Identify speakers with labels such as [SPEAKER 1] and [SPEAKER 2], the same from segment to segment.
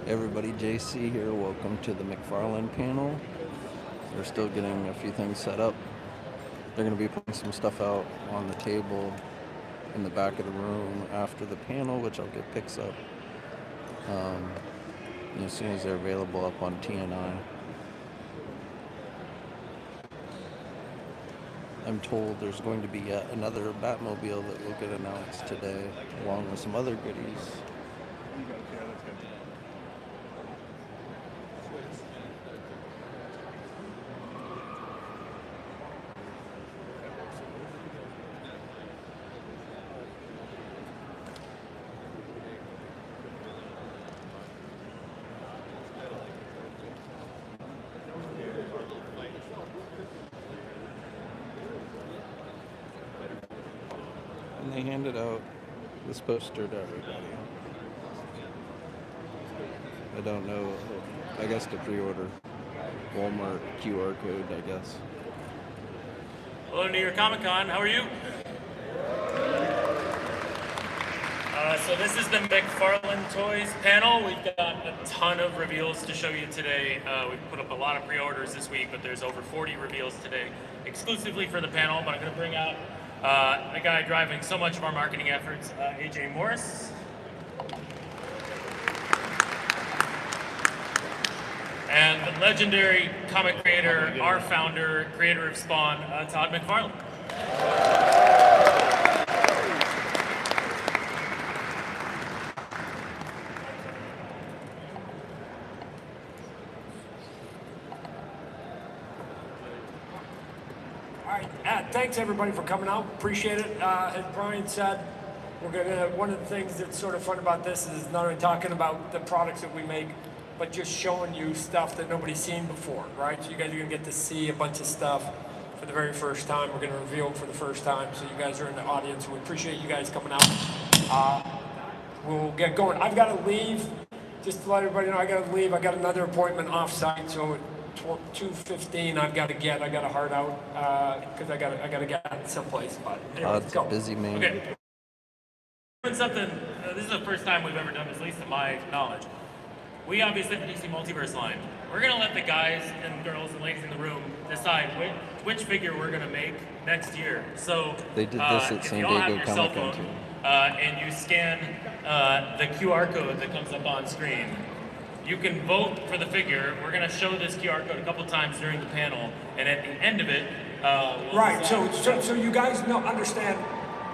[SPEAKER 1] Everybody, JC here. Welcome to the Mcfarlane panel. They're still getting a few things set up. They're going to be putting some stuff out on the table in the back of the room after the panel, which I'll get pics up as soon as they're available up on TNI. I'm told there's going to be yet another Batmobile that will get announced today, along with some other goodies. And they handed out this poster to everybody. I don't know, I guess to pre-order. Walmart QR code, I guess.
[SPEAKER 2] Hello, New York Comic Con. How are you? So this is the Mcfarlane Toys panel. We've got a ton of reveals to show you today. We've put up a lot of pre-orders this week, but there's over 40 reveals today exclusively for the panel. But I'm going to bring out the guy driving so much of our marketing efforts, AJ Morris. And the legendary comic creator, our founder, creator of Spawn, Todd Mcfarlane.
[SPEAKER 3] Thanks everybody for coming out. Appreciate it. As Brian said, we're gonna. One of the things that's sort of fun about this is not only talking about the products that we make, but just showing you stuff that nobody's seen before, right? So you guys are gonna get to see a bunch of stuff for the very first time. We're gonna reveal it for the first time, so you guys are in the audience. We appreciate you guys coming out. We'll get going. I've got to leave. Just to let everybody know, I got to leave. I got another appointment off-site, so. 2:15. I got a heart out because I got to get someplace. But anyway, let's go.
[SPEAKER 1] Busy man.
[SPEAKER 2] Okay. Doing something. This is the first time we've ever done this, at least to my knowledge. We obviously have the DC Multiverse line. We're gonna let the guys and girls and ladies in the room decide which figure we're gonna make next year. So
[SPEAKER 1] they did this at San Diego Comic Con too.
[SPEAKER 2] And you scan the QR code that comes up on screen. You can vote for the figure. We're going to show this QR code a couple times during the panel, and at the end of it,
[SPEAKER 3] right. So you guys understand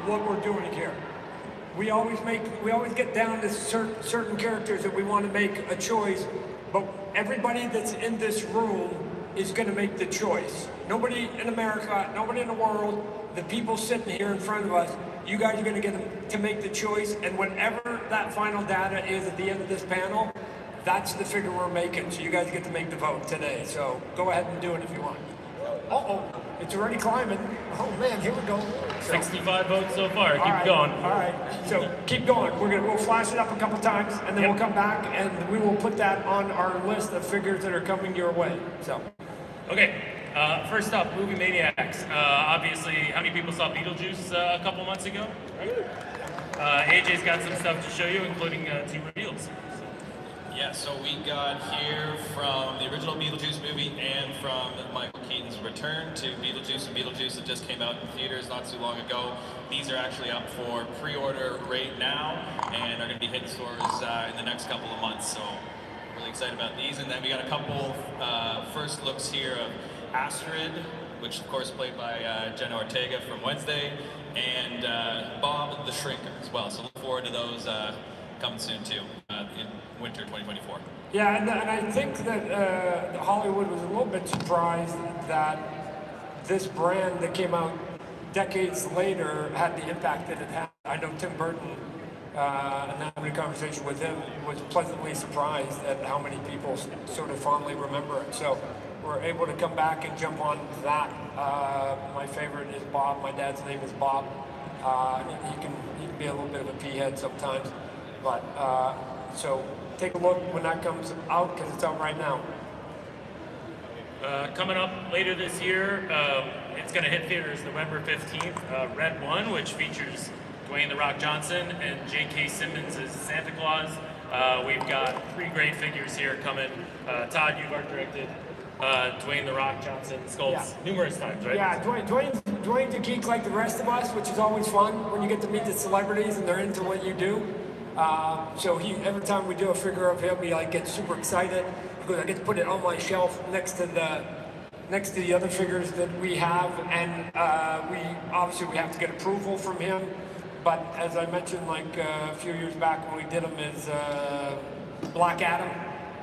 [SPEAKER 3] what we're doing here. We always get down to certain characters that we want to make a choice, but everybody that's in this room is going to make the choice. Nobody in America, nobody in the world, the people sitting here in front of us, you guys are going to get them to make the choice, and whatever that final data is at the end of this panel, that's the figure we're making, so you guys get to make the vote today. So go ahead and do it if you want. It's already climbing. Oh man, here we go.
[SPEAKER 2] 65 votes so far. Keep going.
[SPEAKER 3] All right. So keep going. We'll flash it up a couple times, and then we'll come back and we will put that on our list of figures that are coming your way. So.
[SPEAKER 2] Okay. First up, movie Maniacs. Obviously, how many people saw Beetlejuice a couple months ago? AJ's got some stuff to show you, including 2 reveals.
[SPEAKER 4] Yeah, so we got here from the original Beetlejuice movie and from Michael Keaton's return to Beetlejuice and Beetlejuice that just came out in theaters not too long ago. These are actually up for pre-order right now and are going to be hitting stores in the next couple of months. So we're really excited about these. And then we got a couple first looks here of Astrid, which of course played by Jenna Ortega from Wednesday, and Bob the Shrinker as well. So look forward to those coming soon too in winter 2024.
[SPEAKER 3] Yeah, and I think that Hollywood was a little bit surprised that this brand that came out decades later had the impact that it had. I know Tim Burton, and having a conversation with him, was pleasantly surprised at how many people sort of fondly remember it. So we're able to come back and jump on that. My favorite is Bob. My dad's name is Bob. He can be a little bit of a pea-head sometimes. But, so take a look when that comes out, because it's out right now.
[SPEAKER 2] Coming up later this year, it's going to hit theaters November 15th, Red One, which features Dwayne "The Rock" Johnson and J.K. Simmons as Santa Claus. We've got 3 great figures here coming. Todd, you've art directed Dwayne "The Rock" Johnson sculpts numerous times, right?
[SPEAKER 3] Yeah, Dwayne's a geek like the rest of us, which is always fun when you get to meet the celebrities and they're into what you do. So every time we do a figure of him, he like gets super excited because I get to put it on my shelf next to the other figures that we have, and we have to get approval from him. But as I mentioned, like a few years back when we did him as Black Adam,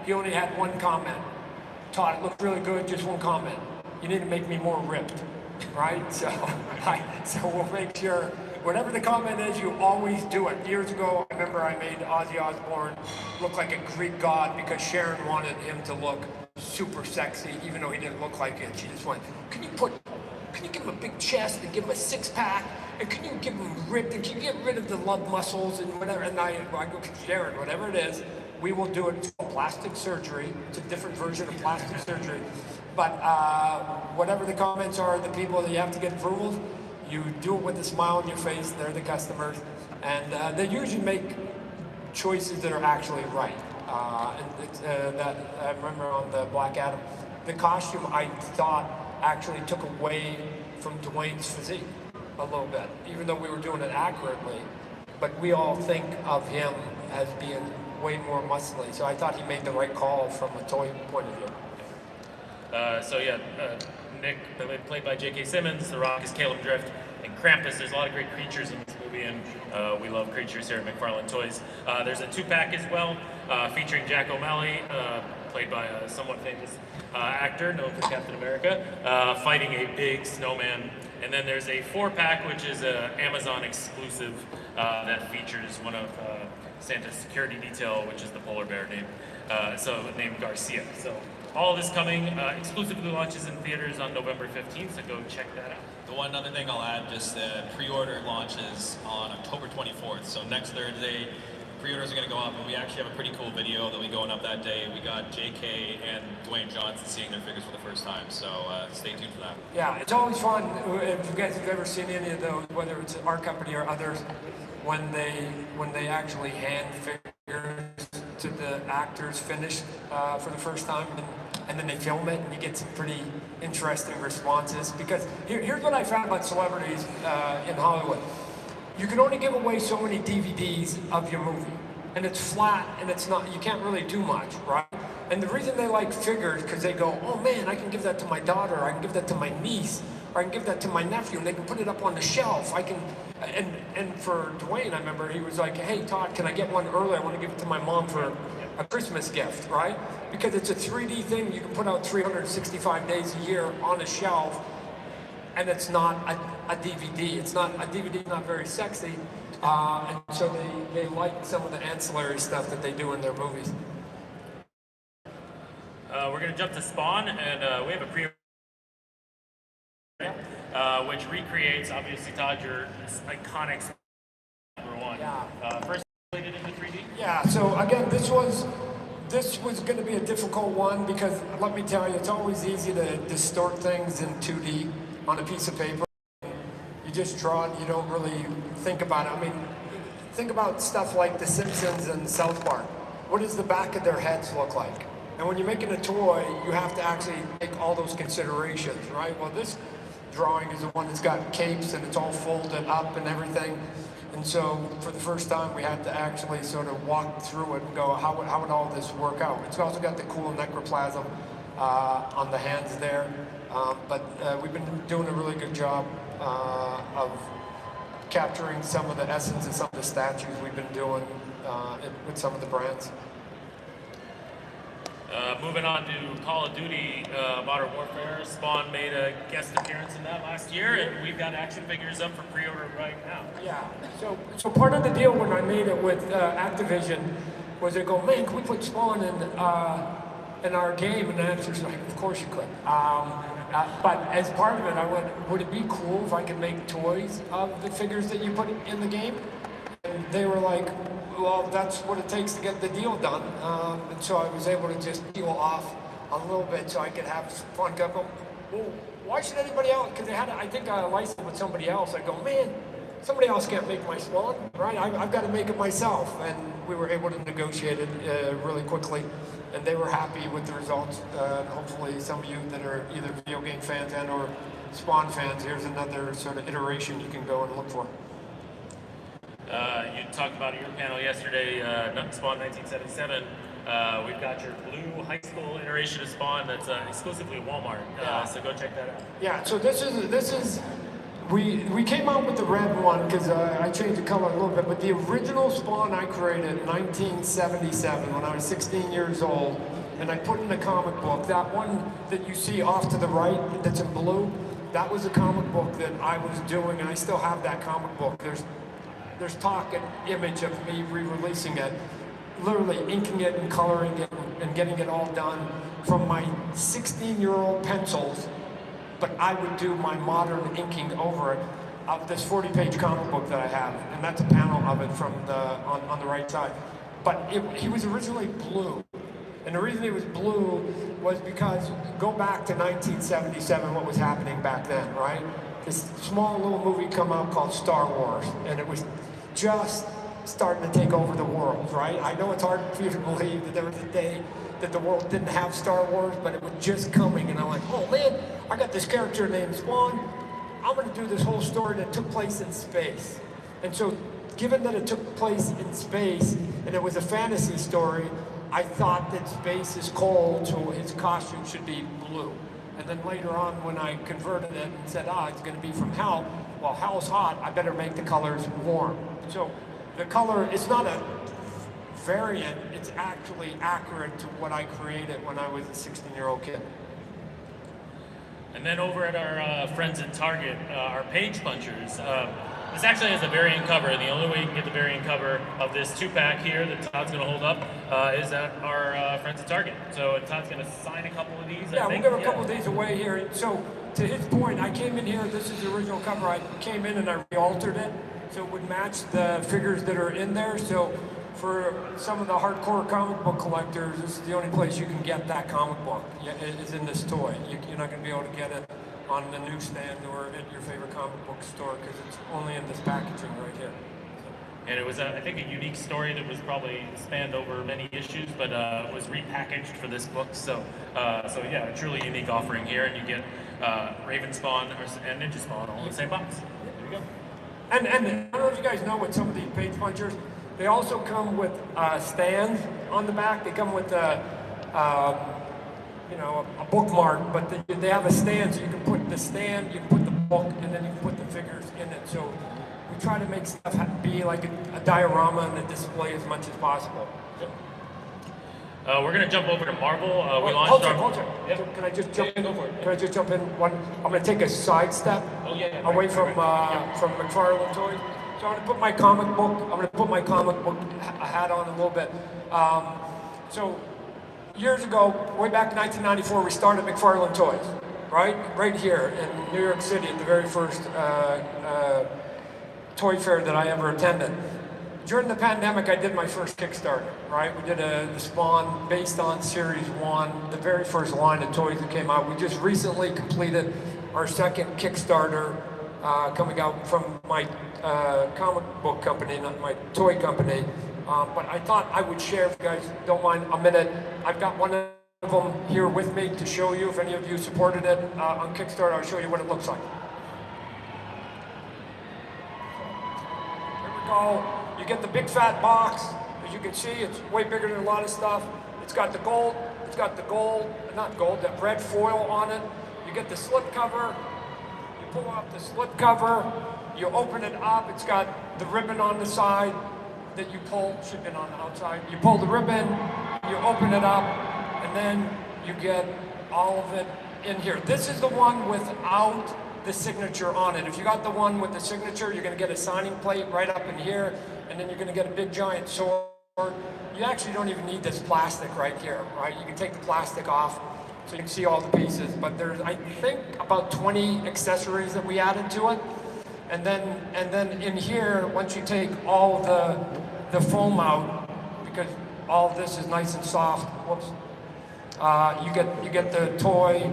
[SPEAKER 3] he only had one comment. Todd, it looked really good, just one comment. You need to make me more ripped, right? So we'll make sure, whatever the comment is, you always do it. Years ago, I remember I made Ozzy Osbourne look like a Greek god because Sharon wanted him to look super sexy, even though he didn't look like it. She just went, can you give him a big chest and give him a 6-pack? And can you give him ripped? And can you get rid of the love muscles and whatever? And I go, Sharon, whatever it is, we will do it. It's called plastic surgery. It's a different version of plastic surgery. But whatever the comments are, the people that you have to get approvals, you do it with a smile on your face. They're the customers. And they usually make choices that are actually right. That I remember on the Black Adam, the costume I thought actually took away from Dwayne's physique a little bit, even though we were doing it accurately. But we all think of him as being way more muscly, so I thought he made the right call from a toy point of view.
[SPEAKER 2] Nick, played by J.K. Simmons, The Rock is Caleb Drift, and Krampus. There's a lot of great creatures in this movie, and we love creatures here at McFarlane Toys. There's a 2-pack as well, featuring Jack O'Malley, played by a somewhat famous actor, known for Captain America, fighting a big snowman. And then there's a 4-pack, which is an Amazon exclusive that features one of Santa's security detail, which is the polar bear named Garcia. So all of this coming, exclusively launches in theaters on November 15th, so go check that out.
[SPEAKER 4] The one other thing I'll add, just the pre-order launches on October 24th, so next Thursday. Pre-orders are going to go up, and we actually have a pretty cool video that we going up that day. We got JK and Dwayne Johnson seeing their figures for the first time, so stay tuned for that.
[SPEAKER 3] Yeah, it's always fun. If you guys have ever seen any of those, whether it's our company or others, when they actually hand figures to the actors finished for the first time, and then they film it, and you get some pretty interesting responses. Because here's what I found about celebrities in Hollywood. You can only give away so many DVDs of your movie, and it's flat, and it's not, you can't really do much, right? And the reason they like figures, because they go, oh man, I can give that to my daughter, I can give that to my niece, or I can give that to my nephew, and they can put it up on the shelf. I can, and for Dwayne, I remember he was like, hey Todd, can I get one early? I want to give it to my mom for a Christmas gift, right? Because it's a 3D thing, you can put out 365 days a year on a shelf, and it's not a DVD. It's not a DVD, not very sexy, and so they like some of the ancillary stuff that they do in their movies.
[SPEAKER 2] We're going to jump to Spawn, and we have a pre-order which recreates, obviously, Todd, your iconic number 1.
[SPEAKER 3] Yeah.
[SPEAKER 2] First played it into 3D.
[SPEAKER 3] Yeah. So again, this was going to be a difficult one because let me tell you, it's always easy to distort things in 2D. On a piece of paper, you just draw it, you don't really think about it. I mean, think about stuff like The Simpsons and South Park. What does the back of their heads look like? And when you're making a toy, you have to actually take all those considerations, right? Well, this drawing is the one that's got capes and it's all folded up and everything. And so for the first time, we had to actually sort of walk through it and go, how would all this work out? It's also got the cool necroplasm on the hands there. But we've been doing a really good job of capturing some of the essence and some of the statues we've been doing with some of the brands.
[SPEAKER 2] Moving on to Call of Duty Modern Warfare, Spawn made a guest appearance in that last year, and we've got action figures up for pre-order right now.
[SPEAKER 3] Yeah, so part of the deal when I made it with Activision was they go, man, can we put Spawn in our game? And the answer's like, of course you could. But as part of it, I went, would it be cool if I could make toys of the figures that you put in the game? And they were like, well, that's what it takes to get the deal done. And so I was able to just peel off a little bit so I could have fun. I go, well, why should anybody else? Because they had, I think, a license with somebody else. I go, man, somebody else can't make my Spawn, right? I've got to make it myself. And we were able to negotiate it really quickly, and they were happy with the results. Hopefully some of you that are either video game fans and or Spawn fans, here's another sort of iteration you can go and look for.
[SPEAKER 2] You talked about your panel yesterday, Spawn 1977. We've got your blue high school iteration of Spawn that's exclusively Walmart. So go check that out.
[SPEAKER 3] Yeah. So this is we came out with the red one because I changed the color a little bit, but the original Spawn I created in 1977 when I was 16 years old, and I put in a comic book. That one that you see off to the right that's in blue, that was a comic book that I was doing, and I still have that comic book. There's talk and image of me re-releasing it, literally inking it and coloring it and getting it all done from my 16-year-old pencils, but I would do my modern inking over it of this 40-page comic book that I have, and that's a panel of it from on the right side. But he was originally blue, and the reason he was blue was because, go back to 1977, what was happening back then, right? This small little movie come out called Star Wars, and it was just starting to take over the world, right? I know it's hard for you to believe that there was a day that the world didn't have Star Wars, but it was just coming, and I'm like, oh man, I got this character named Spawn. I'm gonna do this whole story that took place in space. And so, given that it took place in space, and it was a fantasy story, I thought that space is cold, so his costume should be blue. And then later on, when I converted it and said, it's gonna be from hell, well, hell's hot, I better make the colors warm. So the color, it's not a variant, it's actually accurate to what I created when I was a 16-year-old kid.
[SPEAKER 2] And then over at our friends at Target, our page punchers, this actually has a variant cover, and the only way you can get the variant cover of this 2-pack here that Todd's going to hold up is at our friends at Target. So Todd's going to sign a couple of these,
[SPEAKER 3] Yeah,
[SPEAKER 2] I think.
[SPEAKER 3] we'll give a couple of these away here. So to his point, I came in here, this is the original cover, I came in and I re-altered it so it would match the figures that are in there. So for some of the hardcore comic book collectors, this is the only place you can get that comic book, is in this toy. You're not going to be able to get it on the newsstand or at your favorite comic book store because it's only in this packaging right here.
[SPEAKER 2] And it was, I think, a unique story that was probably spanned over many issues, but was repackaged for this book. So yeah, a truly unique offering here, and you get Raven Spawn and Ninja Spawn all in the same box. There you go.
[SPEAKER 3] And I don't know if you guys know what some of these page punchers, they also come with stands on the back. They come with a bookmark, but they have a stand, so you can put the stand, you can put the book, and then you can put the figures in it. So we try to make stuff be like a diorama and a display as much as possible.
[SPEAKER 2] We're going to jump over to Marvel. We launched
[SPEAKER 3] hold
[SPEAKER 2] our...
[SPEAKER 3] on.
[SPEAKER 2] Yeah.
[SPEAKER 3] Can I just jump
[SPEAKER 2] in?
[SPEAKER 3] in?
[SPEAKER 2] Go for it.
[SPEAKER 3] Can I just jump in? I'm going to take a side step away from Mcfarlane Toys. So I'm going to put my comic book hat on a little bit. So years ago, way back in 1994, we started Mcfarlane Toys, right here in New York City at the very first toy fair that I ever attended. During the pandemic, I did my first Kickstarter, right? We did the Spawn based on Series 1, the very first line of toys that came out. We just recently completed our second Kickstarter coming out from my comic book company, not my toy company. But I thought I would share, if you guys don't mind, a minute. I've got one of them here with me to show you. If any of you supported it on Kickstarter, I'll show you what it looks like. Here we go. You get the big fat box. As you can see, it's way bigger than a lot of stuff. It's got the gold, that red foil on it. You get the slip cover. You pull off the slip cover. You open it up. It's got the ribbon on the side that you pull, should have been on the outside. You pull the ribbon, you open it up, and then you get all of it in here. This is the one without the signature on it. If you got the one with the signature, you're gonna get a signing plate right up in here, and then you're gonna get a big giant sword. You actually don't even need this plastic right here, right? You can take the plastic off so you can see all the pieces, but there's, I think, about 20 accessories that we added to it. And then in here, once you take all the foam out, because all of this is nice and soft, you get the toy,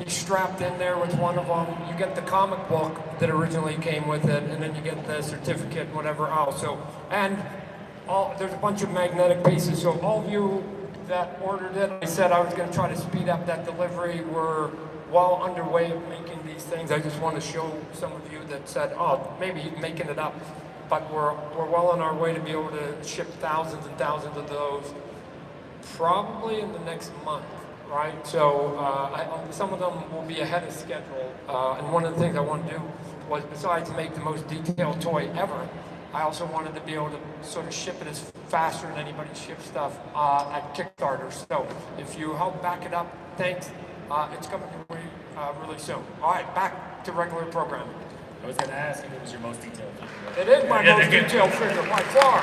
[SPEAKER 3] he's strapped in there with one of them. You get the comic book that originally came with it, and then you get the certificate and whatever else. So, and there's a bunch of magnetic pieces. So all of you that ordered it, I said I was going to try to speed up that delivery. We're well underway of making these things. I just want to show some of you that said, oh, maybe he's making it up. But we're well on our way to be able to ship thousands and thousands of those probably in the next month, right? So some of them will be ahead of schedule. And one of the things I want to do was, besides make the most detailed toy ever, I also wanted to be able to sort of ship it as faster than anybody ships stuff at Kickstarter. So if you help back it up, thanks. It's coming your way really soon. All right, back to regular programming.
[SPEAKER 2] I was going to ask if it was your most detailed figure.
[SPEAKER 3] It is my most detailed figure by far.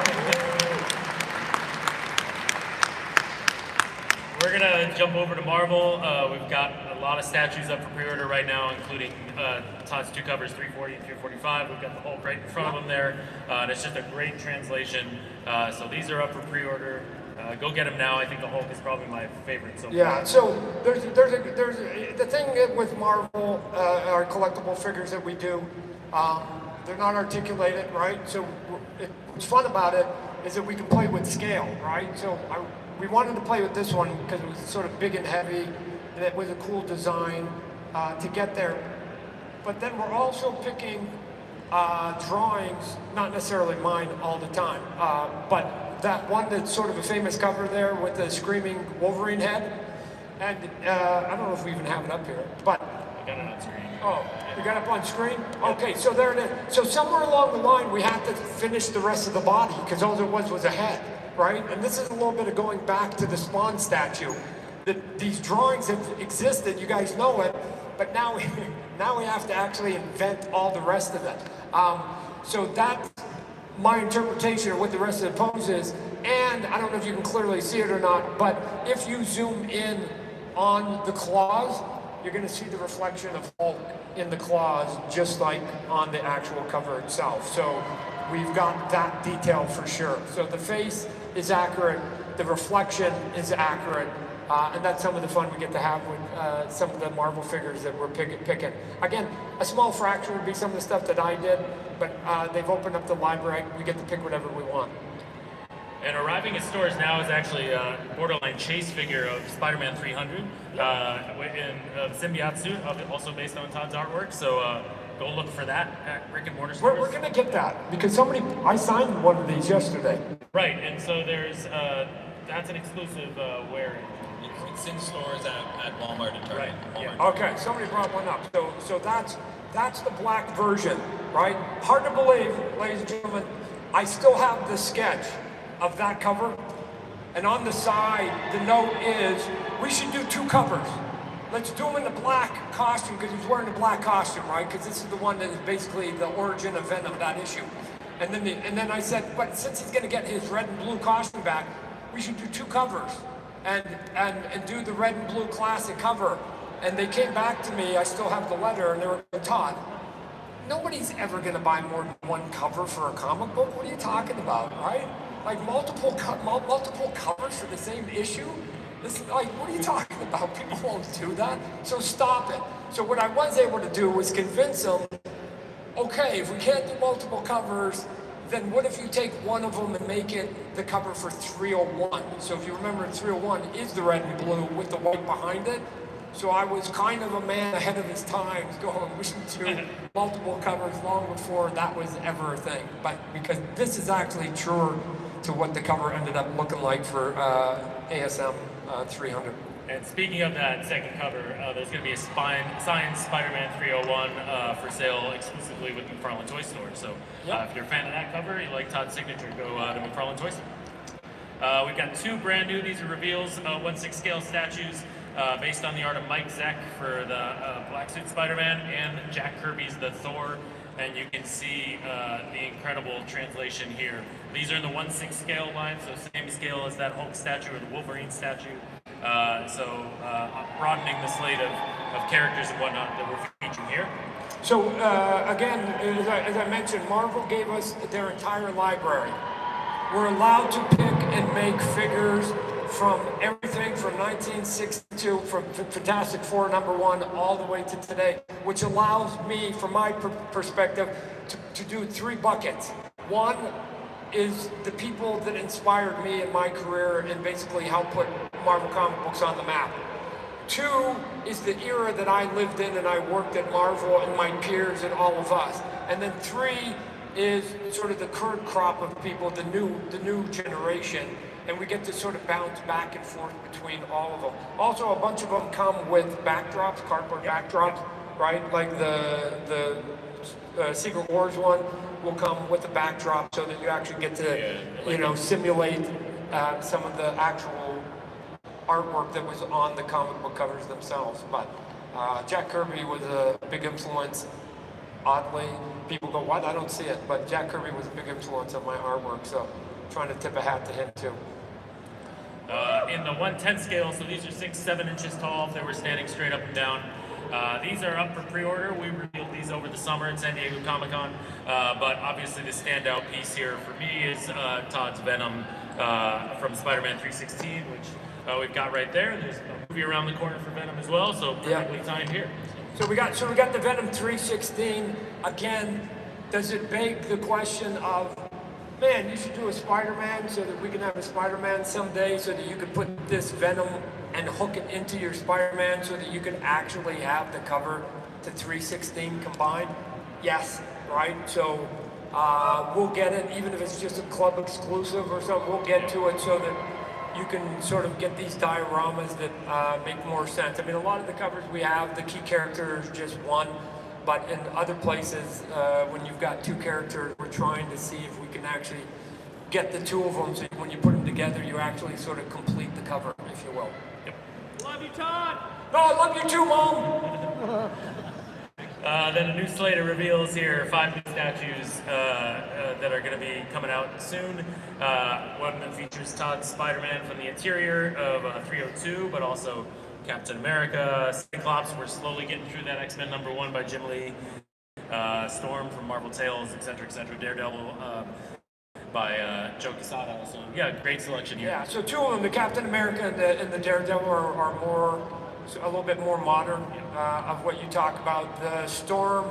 [SPEAKER 2] We're going to jump over to Marvel. We've got a lot of statues up for pre-order right now, including Todd's two covers, 340 and 345. We've got the Hulk right in front of them there. And it's just a great translation. So these are up for pre-order. Go get them now. I think the Hulk is probably my favorite so far.
[SPEAKER 3] Yeah, so there's the thing with Marvel, our collectible figures that we do, they're not articulated, right? So what's fun about it is that we can play with scale, right? So we wanted to play with this one because it was sort of big and heavy, and it was a cool design to get there. But then we're also picking drawings, not necessarily mine all the time, but that one that's sort of a famous cover there with the screaming Wolverine head. And I don't know if we even have it up here, but...
[SPEAKER 2] I got it on screen.
[SPEAKER 3] Oh, you got it up on screen? Okay, so there it is. So somewhere along the line, we had to finish the rest of the body, because all there was a head, right? And this is a little bit of going back to the Spawn statue. These drawings have existed, you guys know it, but now we have to actually invent all the rest of it. So that's my interpretation of what the rest of the pose is, and I don't know if you can clearly see it or not, but if you zoom in on the claws, you're going to see the reflection of Hulk in the claws, just like on the actual cover itself. So we've got that detail for sure. So the face is accurate, the reflection is accurate, and that's some of the fun we get to have with some of the Marvel figures that we're picking. Again, a small fraction would be some of the stuff that I did, but they've opened up the library. We get to pick whatever we want.
[SPEAKER 2] And arriving at stores now is actually a borderline chase figure of Spider-Man 300 in a symbiote suit, also based on Todd's artwork. So go look for that at brick and mortar stores.
[SPEAKER 3] We're going to get that because I signed one of these yesterday.
[SPEAKER 2] Right, and so there's that's an exclusive wearing.
[SPEAKER 4] It's in stores at Walmart and Target.
[SPEAKER 2] Right.
[SPEAKER 4] Walmart.
[SPEAKER 2] Yeah.
[SPEAKER 3] Okay, somebody brought one up. So that's the black version, right? Hard to believe, ladies and gentlemen. I still have the sketch of that cover, and on the side, the note is we should do two covers. Let's do him in the black costume because he's wearing the black costume, right? Because this is the one that is basically the origin of Venom, that issue. And then I said, but since he's going to get his red and blue costume back, we should do two covers and do the red and blue classic cover. And they came back to me, I still have the letter, and they were like, Todd, nobody's ever going to buy more than one cover for a comic book. What are you talking about, right? Like multiple covers for the same issue? This is like, what are you talking about? People won't do that. So stop it. So what I was able to do was convince them, okay, if we can't do multiple covers, then what if you take one of them and make it the cover for 301? So if you remember, 301 is the red and blue with the white behind it. So I was kind of a man ahead of his times going, we should do multiple covers long before that was ever a thing. But because this is actually truer to what the cover ended up looking like for ASM 300.
[SPEAKER 2] And speaking of that second cover, there's going to be a signed Spider-Man 301 for sale exclusively with Mcfarlane Toy Store. So if you're a fan of that cover, you like Todd's signature, go to Mcfarlane Toy Store. We've got two brand new, these are reveals, 1/6 scale statues based on the art of Mike Zeck for the Black Suit Spider-Man and Jack Kirby's The Thor. And you can see the incredible translation here. These are in the 1/6 scale line, so same scale as that Hulk statue or the Wolverine statue. Broadening the slate of characters and whatnot that we're featuring here.
[SPEAKER 3] So again, as I mentioned, Marvel gave us their entire library. We're allowed to pick and make figures from everything from from 1962, from Fantastic Four #1 all the way to today, which allows me, from my perspective, to do 3 buckets. One is the people that inspired me in my career and basically helped put Marvel comic books on the map. 2 is the era that I lived in and I worked at Marvel and my peers and all of us. And then 3 is sort of the current crop of people, the new generation. And we get to sort of bounce back and forth between all of them. Also, a bunch of them come with backdrops, cardboard backdrops, right? Like the Secret Wars one will come with a backdrop so that you actually get to, simulate some of the actual artwork that was on the comic book covers themselves. But Jack Kirby was a big influence. Oddly, people go, what? I don't see it. But Jack Kirby was a big influence on my artwork, so I'm trying to tip a hat to him too.
[SPEAKER 2] In the 1/10 scale, so these are 6-7 inches tall if they were standing straight up and down. These are up for pre-order. We revealed these over the summer at San Diego Comic-Con, but obviously the standout piece here for me is Todd's Venom from Spider-Man 316, which we've got right there. There's a movie around the corner for Venom as well, so perfectly timed here.
[SPEAKER 3] So we got the Venom 316. Again, does it beg the question of, man, you should do a Spider-Man so that we can have a Spider-Man someday so that you could put this Venom and hook it into your Spider-Man so that you could actually have the cover to 316 combined? Yes, right? So we'll get it, even if it's just a club exclusive or something, we'll get to it so that you can sort of get these dioramas that make more sense. I mean, a lot of the covers we have, the key character is just one, but in other places, when you've got 2 characters, we're trying to see if we can actually get the 2 of them, so when you put them together, you actually sort of complete the cover, if you will.
[SPEAKER 2] Yep.
[SPEAKER 5] Love you, Todd!
[SPEAKER 3] No, I love you too, Mom!
[SPEAKER 2] Then a new slate of reveals here, 5 new statues that are going to be coming out soon. One that features Todd's Spider-Man from the interior of 302, but also Captain America, Cyclops. We're slowly getting through that X-Men #1 by Jim Lee, Storm from Marvel Tales, etc., Daredevil by Joe Quesada. So yeah, great selection here.
[SPEAKER 3] Yeah, so 2 of them, the Captain America and the Daredevil are more, a little bit more modern of what you talk about. The Storm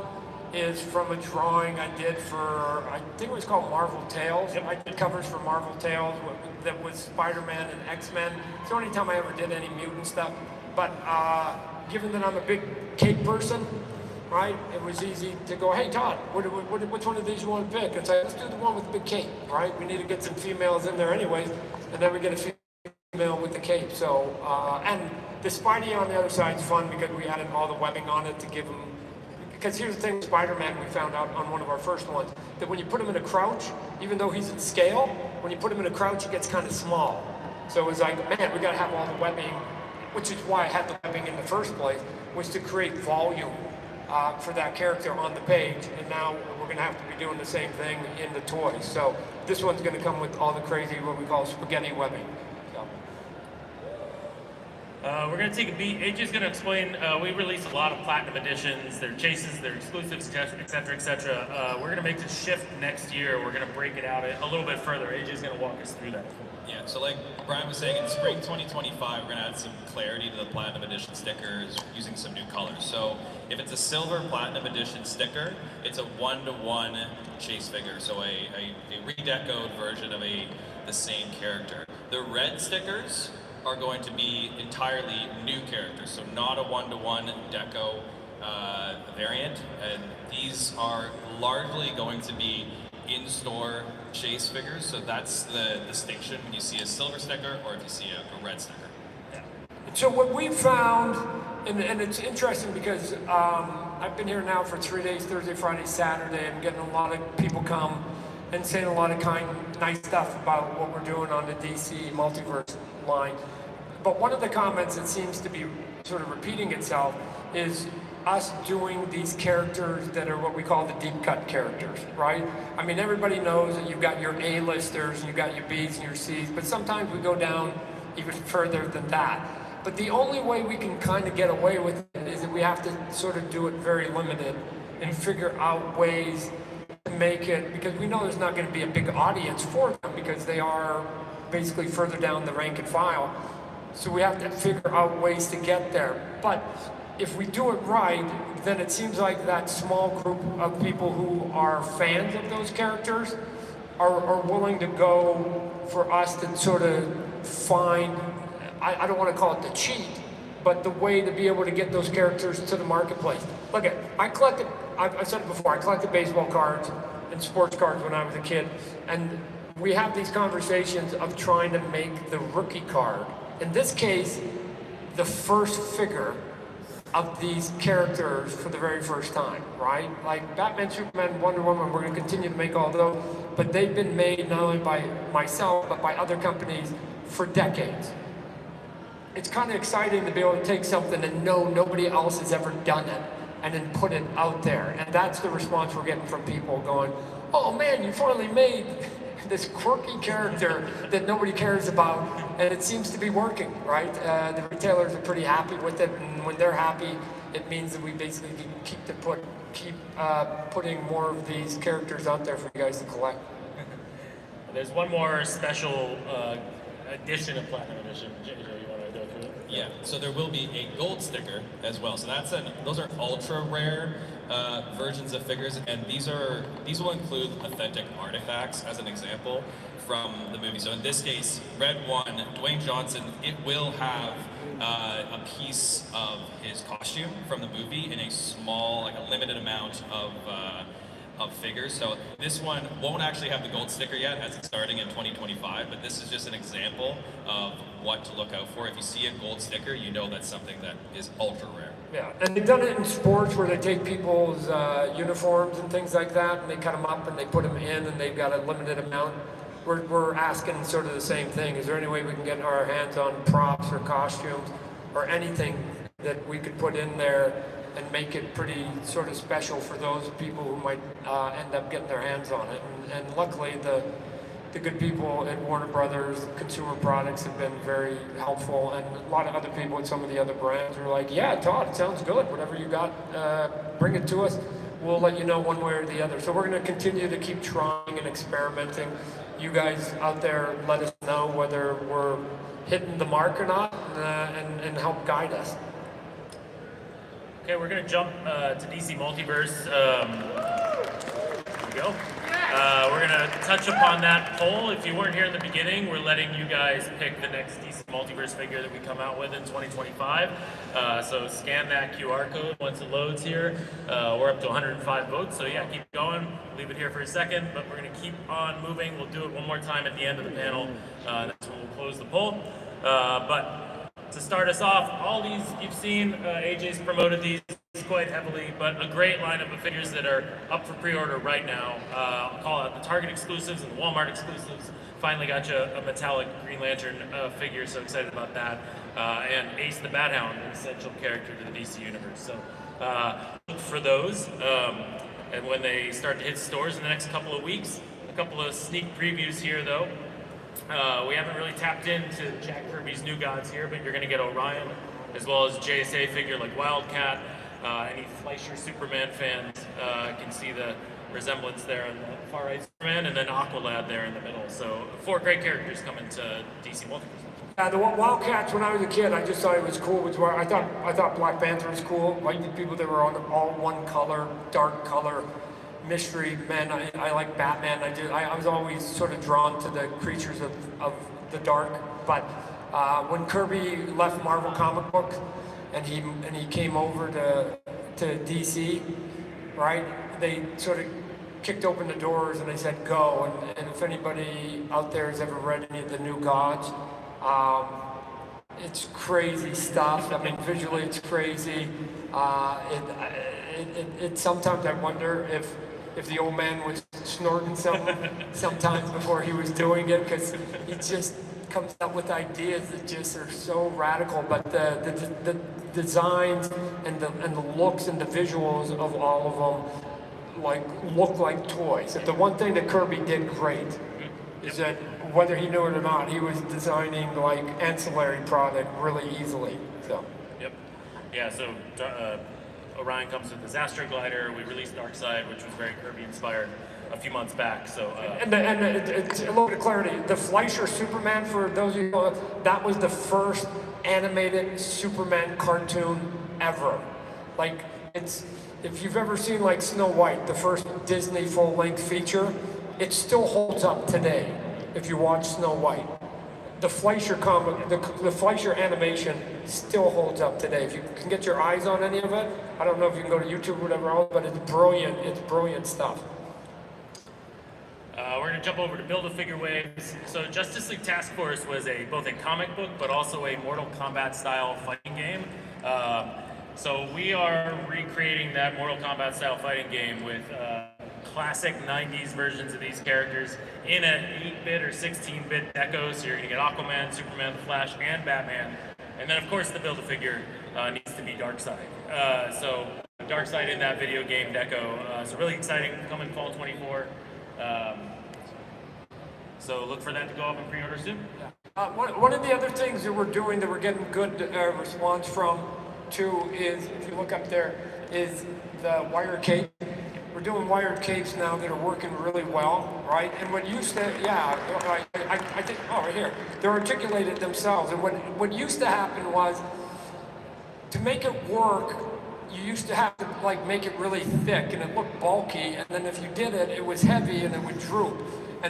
[SPEAKER 3] is from a drawing I did for, I think it was called Marvel Tales. Yep. I did covers for Marvel Tales that was Spider-Man and X-Men. It's the only time I ever did any mutant stuff. But given that I'm a big cape person, right, it was easy to go, hey Todd, which one of these you want to pick? And say, let's do the one with the big cape, right? We need to get some females in there anyways, and then we get a female with the cape. So, and the Spidey on the other side is fun because we added all the webbing on it to give him, because here's the thing with Spider-Man, we found out on one of our first ones, that when you put him in a crouch, even though he's in scale, when you put him in a crouch, he gets kind of small. So it was like, man, we got to have all the webbing, which is why I had the webbing in the first place, was to create volume for that character on the page. And now we're going to have to be doing the same thing in the toys. So this one's going to come with all the crazy, what we call spaghetti webbing.
[SPEAKER 2] We're going to take a beat. AJ's going to explain, we release a lot of platinum editions, their chases, their exclusives, etc. We're going to make this shift next year. We're going to break it out a little bit further. AJ's going to walk us through that.
[SPEAKER 4] Yeah, so like Brian was saying, in spring 2025, we're going to add some clarity to the Platinum Edition stickers using some new colors. So if it's a silver Platinum Edition sticker, it's a 1-to-1 chase figure, so a redecoed version of the same character. The red stickers are going to be entirely new characters, so not a 1-to-1 deco variant, and these are largely going to be in-store chase figures, so that's the distinction when you see a silver sticker or if you see a red sticker.
[SPEAKER 3] Yeah. So what we found, and it's interesting because I've been here now for 3 days, Thursday, Friday, Saturday. I'm getting a lot of people come and saying a lot of nice stuff about what we're doing on the DC Multiverse line. But one of the comments that seems to be sort of repeating itself is us doing these characters that are what we call the deep cut characters, right? I mean, everybody knows that you've got your A-listers, you've got your B's and your C's, but sometimes we go down even further than that. But the only way we can kind of get away with it is that we have to sort of do it very limited and figure out ways to make it, because we know there's not going to be a big audience for them because they are basically further down the rank and file. So we have to figure out ways to get there. But if we do it right, then it seems like that small group of people who are fans of those characters are willing to go for us to sort of find, I don't want to call it the cheat, but the way to be able to get those characters to the marketplace. Look, I collected, I've said it before, I collected baseball cards and sports cards when I was a kid, and we have these conversations of trying to make the rookie card. In this case, the first figure of these characters for the very first time, right? Like Batman, Superman, Wonder Woman, we're going to continue to make all those, but they've been made not only by myself, but by other companies for decades. It's kind of exciting to be able to take something and know nobody else has ever done it and then put it out there. And that's the response we're getting from people going, oh man, you finally made this quirky character that nobody cares about, and it seems to be working, right? The retailers are pretty happy with it, and when they're happy, it means that we basically keep putting more of these characters out there for you guys to collect.
[SPEAKER 2] There's one more special edition of Platinum Edition. JJ, you want to go through it?
[SPEAKER 4] Yeah, so there will be a gold sticker as well. So those are ultra rare versions of figures, and these will include authentic artifacts as an example from the movie. So in this case, Red One, Dwayne Johnson, it will have a piece of his costume from the movie in a small, like a limited amount of figures. So this one won't actually have the gold sticker yet, as it's starting in 2025, but this is just an example of what to look out for. If you see a gold sticker, you know that's something that is ultra rare.
[SPEAKER 3] Yeah, and they've done it in sports where they take people's uniforms and things like that, and they cut them up and they put them in, and they've got a limited amount. We're asking sort of the same thing. Is there any way we can get our hands on props or costumes or anything that we could put in there and make it pretty sort of special for those people who might end up getting their hands on it? And luckily, the good people at Warner Brothers Consumer Products have been very helpful, and a lot of other people at some of the other brands are like, yeah, Todd, it sounds good. Whatever you got, bring it to us. We'll let you know one way or the other. So we're going to continue to keep trying and experimenting. You guys out there, let us know whether we're hitting the mark or not, and help guide us.
[SPEAKER 2] Okay, we're going to jump to DC Multiverse. Here we go. We're going to touch upon that poll. If you weren't here in the beginning, we're letting you guys pick the next DC Multiverse figure that we come out with in 2025. So scan that QR code once it loads here. We're up to 105 votes, so yeah, keep going. Leave it here for a second, but we're going to keep on moving. We'll do it one more time at the end of the panel. That's when we'll close the poll. But to start us off, all these you've seen, AJ's promoted these quite heavily, but a great lineup of figures that are up for pre-order right now. I'll call out the Target exclusives and the Walmart exclusives. Finally got you a metallic Green Lantern figure, so excited about that. And Ace the Bat Hound, an essential character to the DC universe. So look for those. And when they start to hit stores in the next couple of weeks, a couple of sneak previews here though. We haven't really tapped into Jack Kirby's New Gods here, but you're going to get Orion, as well as JSA figure like Wildcat. Any Fleischer Superman fans can see the resemblance there on the far right Superman, and then Aqualad there in the middle. So 4 great characters coming to DC Multiverse.
[SPEAKER 3] The Wildcats, when I was a kid, I just thought it was cool. I thought Black Panther was cool. Like the people that were on all one color, dark color. Mystery men. I like Batman. I was always sort of drawn to the creatures of the dark. But when Kirby left Marvel comic books and he came over to DC, right? They sort of kicked open the doors and they said go. And if anybody out there has ever read any of the New Gods, it's crazy stuff. I mean, visually it's crazy. It sometimes I wonder if the old man was snorting something sometimes before he was doing it, because he just comes up with ideas that just are so radical. But the designs and the looks and the visuals of all of them look like toys. And the one thing that Kirby did great is that whether he knew it or not, he was designing like ancillary product really easily. So.
[SPEAKER 2] Yep. Yeah. So. Orion comes with his Astro Glider. We released Darkseid, which was very Kirby inspired a few months back. So
[SPEAKER 3] it's a little bit of clarity. The Fleischer Superman, for those of you who know, that was the first animated Superman cartoon ever. Like, it's, if you've ever seen like Snow White, the first Disney full-length feature, it still holds up today if you watch Snow White. The Fleischer comic, the Fleischer animation still holds up today. If you can get your eyes on any of it, I don't know if you can go to YouTube or whatever else, but it's brilliant. It's brilliant stuff.
[SPEAKER 2] We're going to jump over to Build-A-Figure Waves. So Justice League Task Force was both a comic book, but also a Mortal Kombat style fighting game. So we are recreating that Mortal Kombat style fighting game with classic 90s versions of these characters in an 8-bit or 16-bit deco. So you're going to get Aquaman, Superman, The Flash, and Batman. And then, of course, the Build-A-Figure needs to be Darkseid. So Darkseid in that video game deco. So really exciting, coming fall 24. So look for that to go up in pre-order soon.
[SPEAKER 3] One of the other things that we're doing that we're getting good response from, too, is, if you look up there, is the wire cape. We're doing wired capes now that are working really well, right? And what used to, I think, oh, right here, they're articulated themselves. And what used to happen was, to make it work, you used to have to like make it really thick and it looked bulky, and then if you did it, it was heavy and it would droop.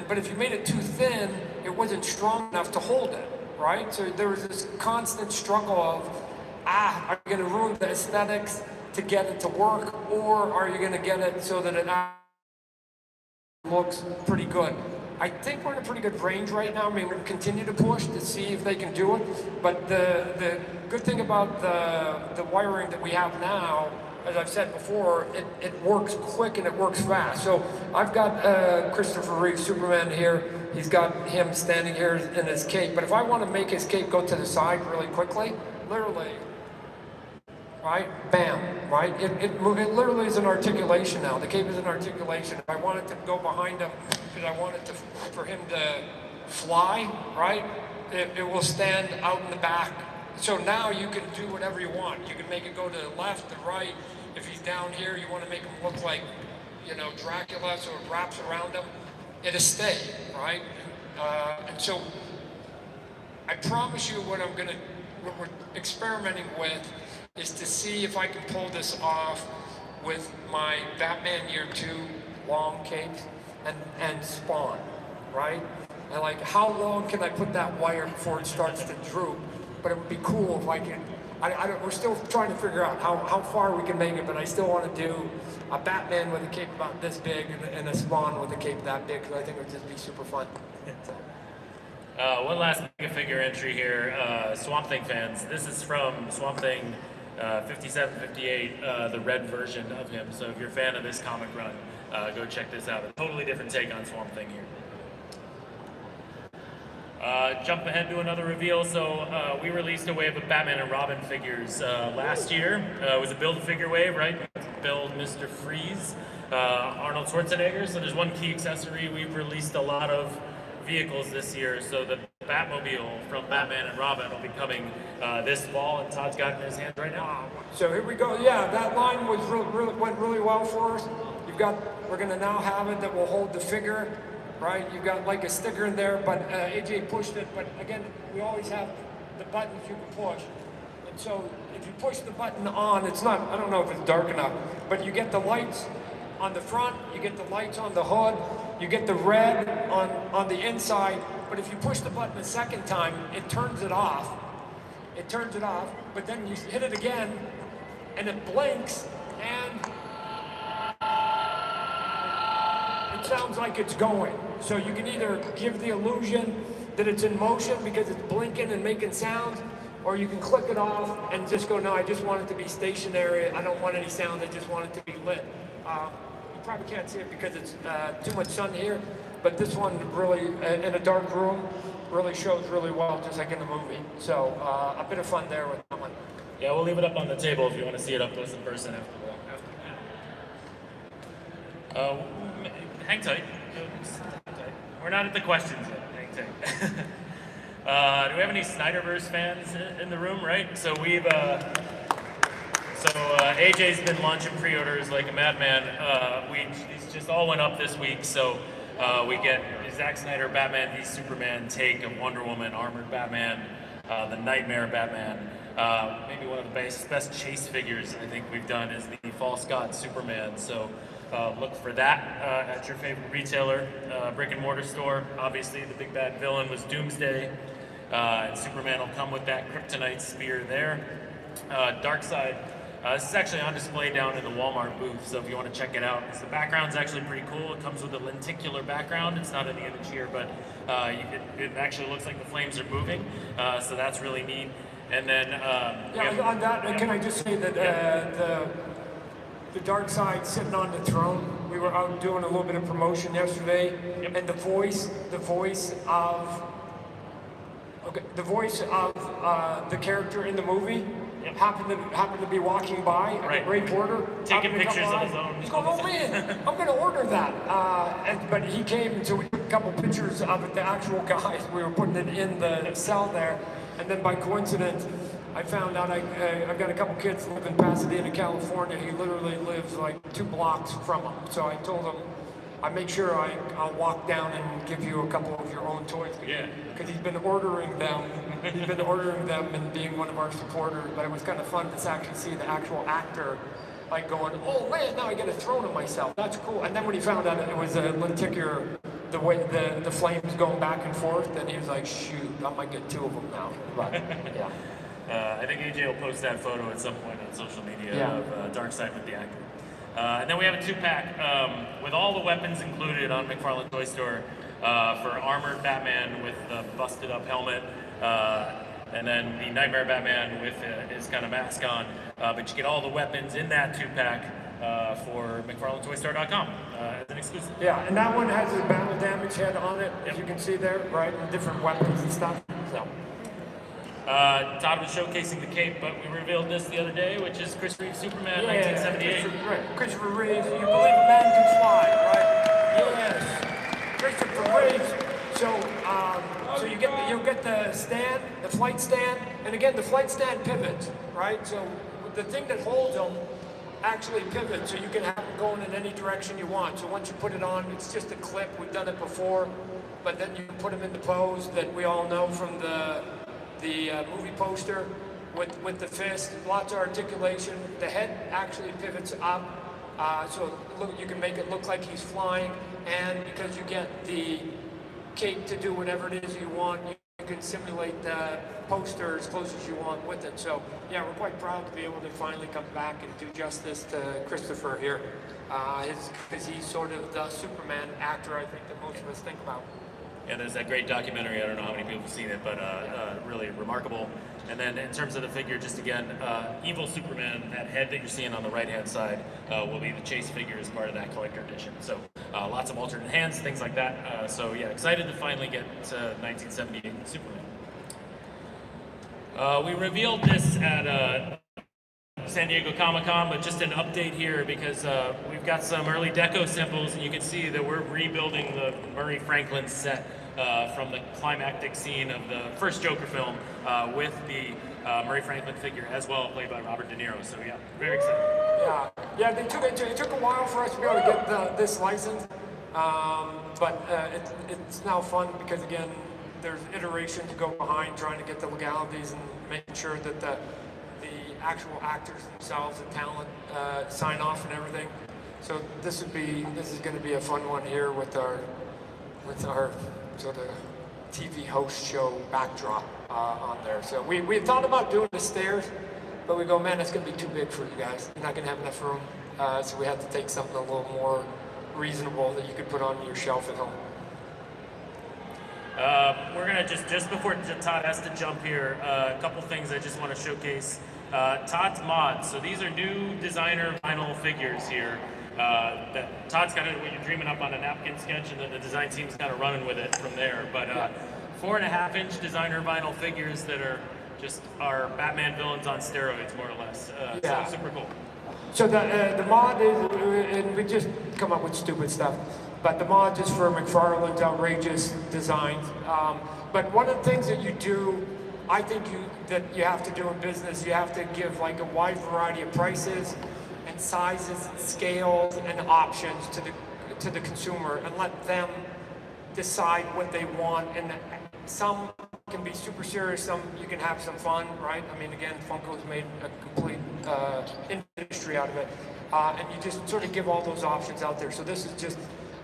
[SPEAKER 3] But if you made it too thin, it wasn't strong enough to hold it, right? So there was this constant struggle of, are you going to ruin the aesthetics to get it to work, or are you going to get it so that it looks pretty good? I think we're in a pretty good range right now. I mean, we'll continue to push to see if they can do it. But the good thing about the wiring that we have now, as I've said before, it works quick and it works fast. So I've got Christopher Reeve, Superman here. He's got him standing here in his cape. But if I want to make his cape go to the side really quickly, literally, right, bam, right? It literally is an articulation now. The cape is an articulation. If I want it to go behind him, because I want it for him to fly, right? It will stand out in the back. So now you can do whatever you want. You can make it go to the left, the right. If he's down here, you want to make him look like, you know, Dracula, so it wraps around him. It'll stay, right? And so I promise you what we're experimenting with is to see if I can pull this off with my Batman Year 2 long capes and Spawn, right? And like, how long can I put that wire before it starts to droop? But it would be cool if I can, we're still trying to figure out how far we can make it, but I still want to do a Batman with a cape about this big and a Spawn with a cape that big, because I think it would just be super fun.
[SPEAKER 2] One last mega figure entry here, Swamp Thing fans. This is from Swamp Thing 5758, the red version of him. So if you're a fan of this comic run, go check this out. A totally different take on Swamp Thing here. Jump ahead to another reveal. So we released a wave of Batman and Robin figures last year. It was a Build-A-Figure wave, right? Build Mr. Freeze, Arnold Schwarzenegger. So there's one key accessory. We've released a lot of vehicles this year. So the Batmobile from Batman and Robin will be coming this fall, and Todd's got it in his hand right now.
[SPEAKER 3] So here we go. Yeah, that line was went really well for us. We're going to now have it that will hold the figure. Right, you got like a sticker in there, but AJ pushed it. But again, we always have the buttons you can push. And so if you push the button on, it's not, I don't know if it's dark enough, but you get the lights on the front, you get the lights on the hood, you get the red on the inside. But if you push the button a second time, it turns it off. It turns it off, but then you hit it again, and it blinks, and it sounds like it's going. So you can either give the illusion that it's in motion because it's blinking and making sounds, or you can click it off and just go, no, I just want it to be stationary. I don't want any sound. I just want it to be lit. You probably can't see it because it's too much sun here, but this one really, in a dark room, really shows really well, just like in the movie. So a bit of fun there with that one.
[SPEAKER 2] Yeah, we'll leave it up on the table if you want to see it up close in person after that. Hang tight. We're not at the questions yet. Hang tight. Do we have any Snyderverse fans in the room? Right. So So AJ's been launching pre-orders like a madman. These just all went up this week, so we get Zack Snyder Batman v Superman take of Wonder Woman, Armored Batman, the Nightmare Batman. Maybe one of the best chase figures I think we've done is the False God Superman. So look for that at your favorite retailer, brick and mortar store. Obviously, the big bad villain was Doomsday, and Superman will come with that kryptonite spear there. Darkseid. This is actually on display down in the Walmart booth, so if you want to check it out, the background's actually pretty cool. It comes with a lenticular background. It's not in the image here, but it actually looks like the flames are moving, so that's really neat. And then
[SPEAKER 3] on that, can I just say that the Darkseid sitting on the throne? We were out doing a little bit of promotion yesterday, and the voice of the character in the movie. Happened to be walking by at the Ray Porter,
[SPEAKER 2] taking pictures of his own.
[SPEAKER 3] He's going, oh man, I'm going to order that. But he came, and so we took a couple pictures of the actual guys. We were putting it in the cell there, and then by coincidence, I found out I've got a couple kids who live in Pasadena, California. He literally lives like 2 blocks from them. So I told him, I make sure I'll walk down and give you a couple of your own toys. Because he's been ordering them. He's been ordering them and being one of our supporters. But it was kind of fun to actually see the actual actor like going, oh man, now I get a throne of myself. That's cool. And then when he found out it was a lenticular, the way the flames going back and forth, then he was like, shoot, I might get 2 of them now. But yeah.
[SPEAKER 2] I think AJ will post that photo at some point on social media of Darkseid with the actor. And then we have a 2-pack with all the weapons included on McFarlane Toy Store for Armored Batman with the busted up helmet, and then the Nightmare Batman with his kind of mask on. But you get all the weapons in that 2-pack for McFarlaneToyStore.com as an exclusive.
[SPEAKER 3] Yeah, and that one has a battle damage head on it, as you can see there, right? And different weapons and stuff. So.
[SPEAKER 2] Todd was showcasing the cape, but we revealed this the other day, which is Chris Reeve Superman, 1978.
[SPEAKER 3] Christopher Reeve, you believe a man can fly, right? Yes, Christopher Reeve. So you'll get the stand, the flight stand, and again the flight stand pivots, right? So the thing that holds them actually pivots, so you can have it going in any direction you want. So once you put it on, it's just a clip. We've done it before, but then you put them in the pose that we all know from the movie poster with the fist, lots of articulation. The head actually pivots up, so look, you can make it look like he's flying, and because you get the cape to do whatever it is you want, you can simulate the poster as close as you want with it. So yeah, we're quite proud to be able to finally come back and do justice to Christopher here, because he's sort of the Superman actor I think that most of us think about.
[SPEAKER 2] Yeah, there's that great documentary. I don't know how many people have seen it, but really remarkable. And then in terms of the figure, just again, evil Superman, that head that you're seeing on the right-hand side will be the chase figure as part of that collector edition. So lots of alternate hands, things like that. So yeah, excited to finally get to 1978 Superman. We revealed this at San Diego Comic-Con, but just an update here because we've got some early deco samples, and you can see that we're rebuilding the Murray Franklin set from the climactic scene of the first Joker film with the Murray Franklin figure as well, played by Robert De Niro. So yeah, very excited.
[SPEAKER 3] Yeah. It took a while for us to be able to get this license, but it's now fun because again, there's iterations to go behind trying to get the legalities and making sure that the actual actors themselves, the talent, sign off and everything. So this is going to be a fun one here with our sort of TV host show backdrop on there. So we thought about doing the stairs, but we go, man, it's going to be too big for you guys. You're not going to have enough room. So we had to take something a little more reasonable that you could put on your shelf at home.
[SPEAKER 2] We're gonna just before Todd has to jump here, a couple things I just want to showcase. Todd's mods. So these are new designer vinyl figures here. That Todd's kind of what you're dreaming up on a napkin sketch, and then the design team's kind of running with it from there. But 4.5-inch designer vinyl figures that are just our Batman villains on steroids, more or less. So super cool.
[SPEAKER 3] So the mod is, and we just come up with stupid stuff, but the mod is for McFarlane's outrageous designs. But one of the things that you do I think that you have to do in business, you have to give like a wide variety of prices and sizes and scales and options to the consumer and let them decide what they want. And some can be super serious, some you can have some fun, right? I mean, again, Funko's made a complete industry out of it. And you just sort of give all those options out there. So this is just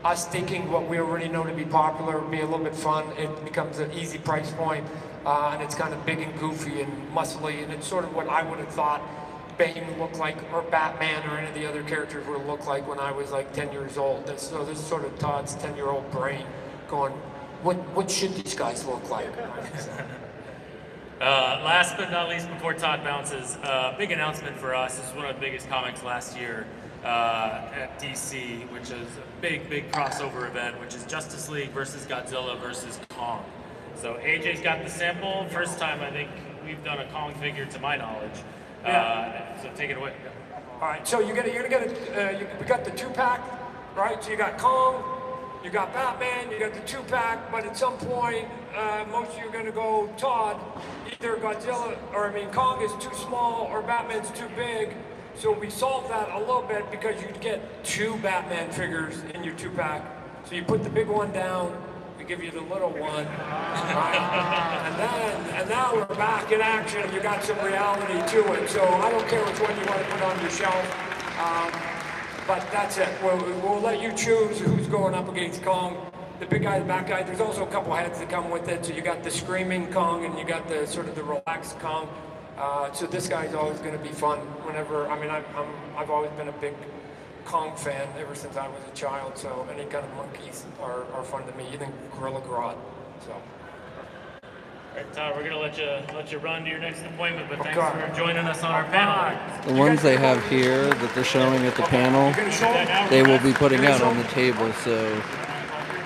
[SPEAKER 3] us taking what we already know to be popular, be a little bit fun. It becomes an easy price point, and it's kind of big and goofy and muscly, and it's sort of what I would have thought Bane would look like, or Batman, or any of the other characters would look like when I was like 10 years old. So this is sort of Todd's 10-year-old brain going, what should these guys look like?
[SPEAKER 2] Last but not least, before Todd bounces, big announcement for us. This is one of the biggest comics last year at DC, which is a big crossover event, which is Justice League versus Godzilla versus Kong. So AJ's got the sample. First time I think we've done a Kong figure to my knowledge. So take it away.
[SPEAKER 3] All right, so you're gonna get it. We got the 2-pack, right? So you got Kong, you got Batman, you got the 2-pack, but at some point, most of you are gonna go, Todd, either Godzilla, or I mean, Kong is too small or Batman's too big. So we solved that a little bit because you'd get 2 Batman figures in your 2-pack. So you put the big one down, we give you the little one, right? and now we're back in action. You got some reality to it. So I don't care which one you want to put on your shelf, but that's it. We'll let you choose who's going up against Kong. The big guy, the back guy. There's also a couple heads that come with it. So you got the screaming Kong and you got the sort of the relaxed Kong. So this guy's always going to be fun. Whenever, I mean, I've always been a big Kong fan ever since I was a child. So any kind of monkeys are fun to me. Even Gorilla Grodd. So.
[SPEAKER 2] All right, Todd, we're gonna let you run to your next appointment, but thanks for joining us on our panel.
[SPEAKER 1] The ones they have here that they're showing at the panel, they will be putting out on the table. So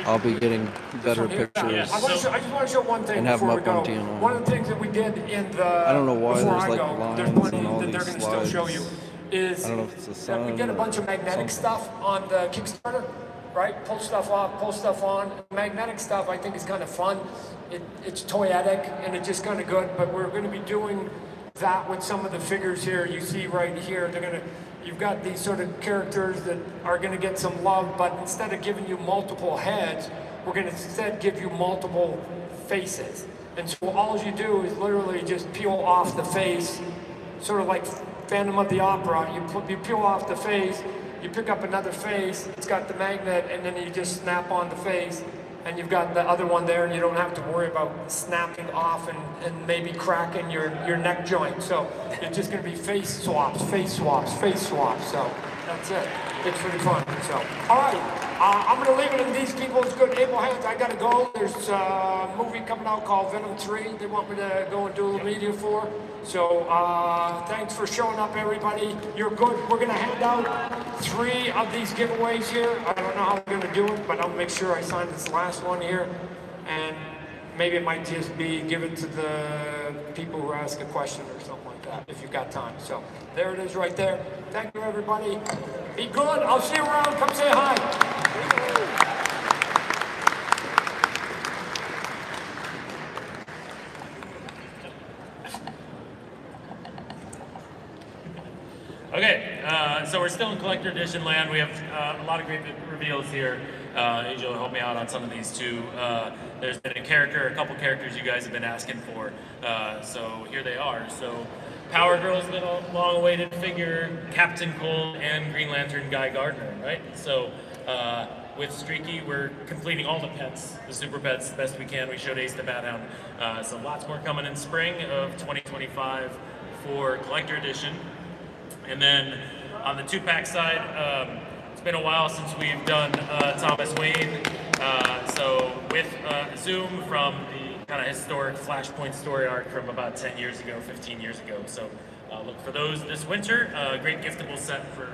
[SPEAKER 1] I'll be getting better pictures.
[SPEAKER 3] I just want to show one thing
[SPEAKER 1] and have
[SPEAKER 3] before we
[SPEAKER 1] them up
[SPEAKER 3] go.
[SPEAKER 1] on TNR.
[SPEAKER 3] One of the things that we did in the
[SPEAKER 1] I don't know why
[SPEAKER 3] before
[SPEAKER 1] there's
[SPEAKER 3] I
[SPEAKER 1] like
[SPEAKER 3] go,
[SPEAKER 1] lines
[SPEAKER 3] there's plenty
[SPEAKER 1] and all
[SPEAKER 3] that they're
[SPEAKER 1] these
[SPEAKER 3] going to still show you.
[SPEAKER 1] slides.
[SPEAKER 3] Is
[SPEAKER 1] I don't know if it's the
[SPEAKER 3] that we
[SPEAKER 1] sun
[SPEAKER 3] get a
[SPEAKER 1] or
[SPEAKER 3] bunch of magnetic stuff on the Kickstarter, right? Pull stuff off, pull stuff on. Magnetic stuff I think is kind of fun. It's toyetic and it's just kind of good. But we're going to be doing that with some of the figures here. You see right here, you've got these sort of characters that are going to get some love, but instead of giving you multiple heads, we're going to instead give you multiple faces. And so all you do is literally just peel off the face, sort of like Phantom of the Opera. You peel off the face, you pick up another face, it's got the magnet, and then you just snap on the face, and you've got the other one there, and you don't have to worry about snapping off and maybe cracking your neck joint. So it's just going to be face swaps, face swaps, face swaps. So that's it. It's pretty fun. So, all right. I'm going to leave it in these people's good able hands. I got to go. There's a movie coming out called Venom 3. They want me to go and do a little media for. So thanks for showing up, everybody. You're good. We're going to hand out 3 of these giveaways here. I don't know how we're going to do it, but I'll make sure I sign this last one here. And maybe it might just be given to the people who ask a question or something like that, if you've got time. So there it is right there. Thank you, everybody. Be good. I'll see you around. Come say hi.
[SPEAKER 2] Okay, so we're still in collector edition land. We have a lot of great reveals here. AJ will help me out on some of these too. There's been a couple characters you guys have been asking for. So here they are. So Power Girl's been a long-awaited figure, Captain Cold, and Green Lantern Guy Gardner, right? So with Streaky, we're completing all the pets, the super pets, the best we can. We showed Ace the Bat Hound. So lots more coming in spring of 2025 for collector edition. And then on the 2-pack side, it's been a while since we've done Thomas Wayne. So with Zoom from the kind of historic Flashpoint story arc from about 10 years ago, 15 years ago. So look for those this winter. Great giftable set for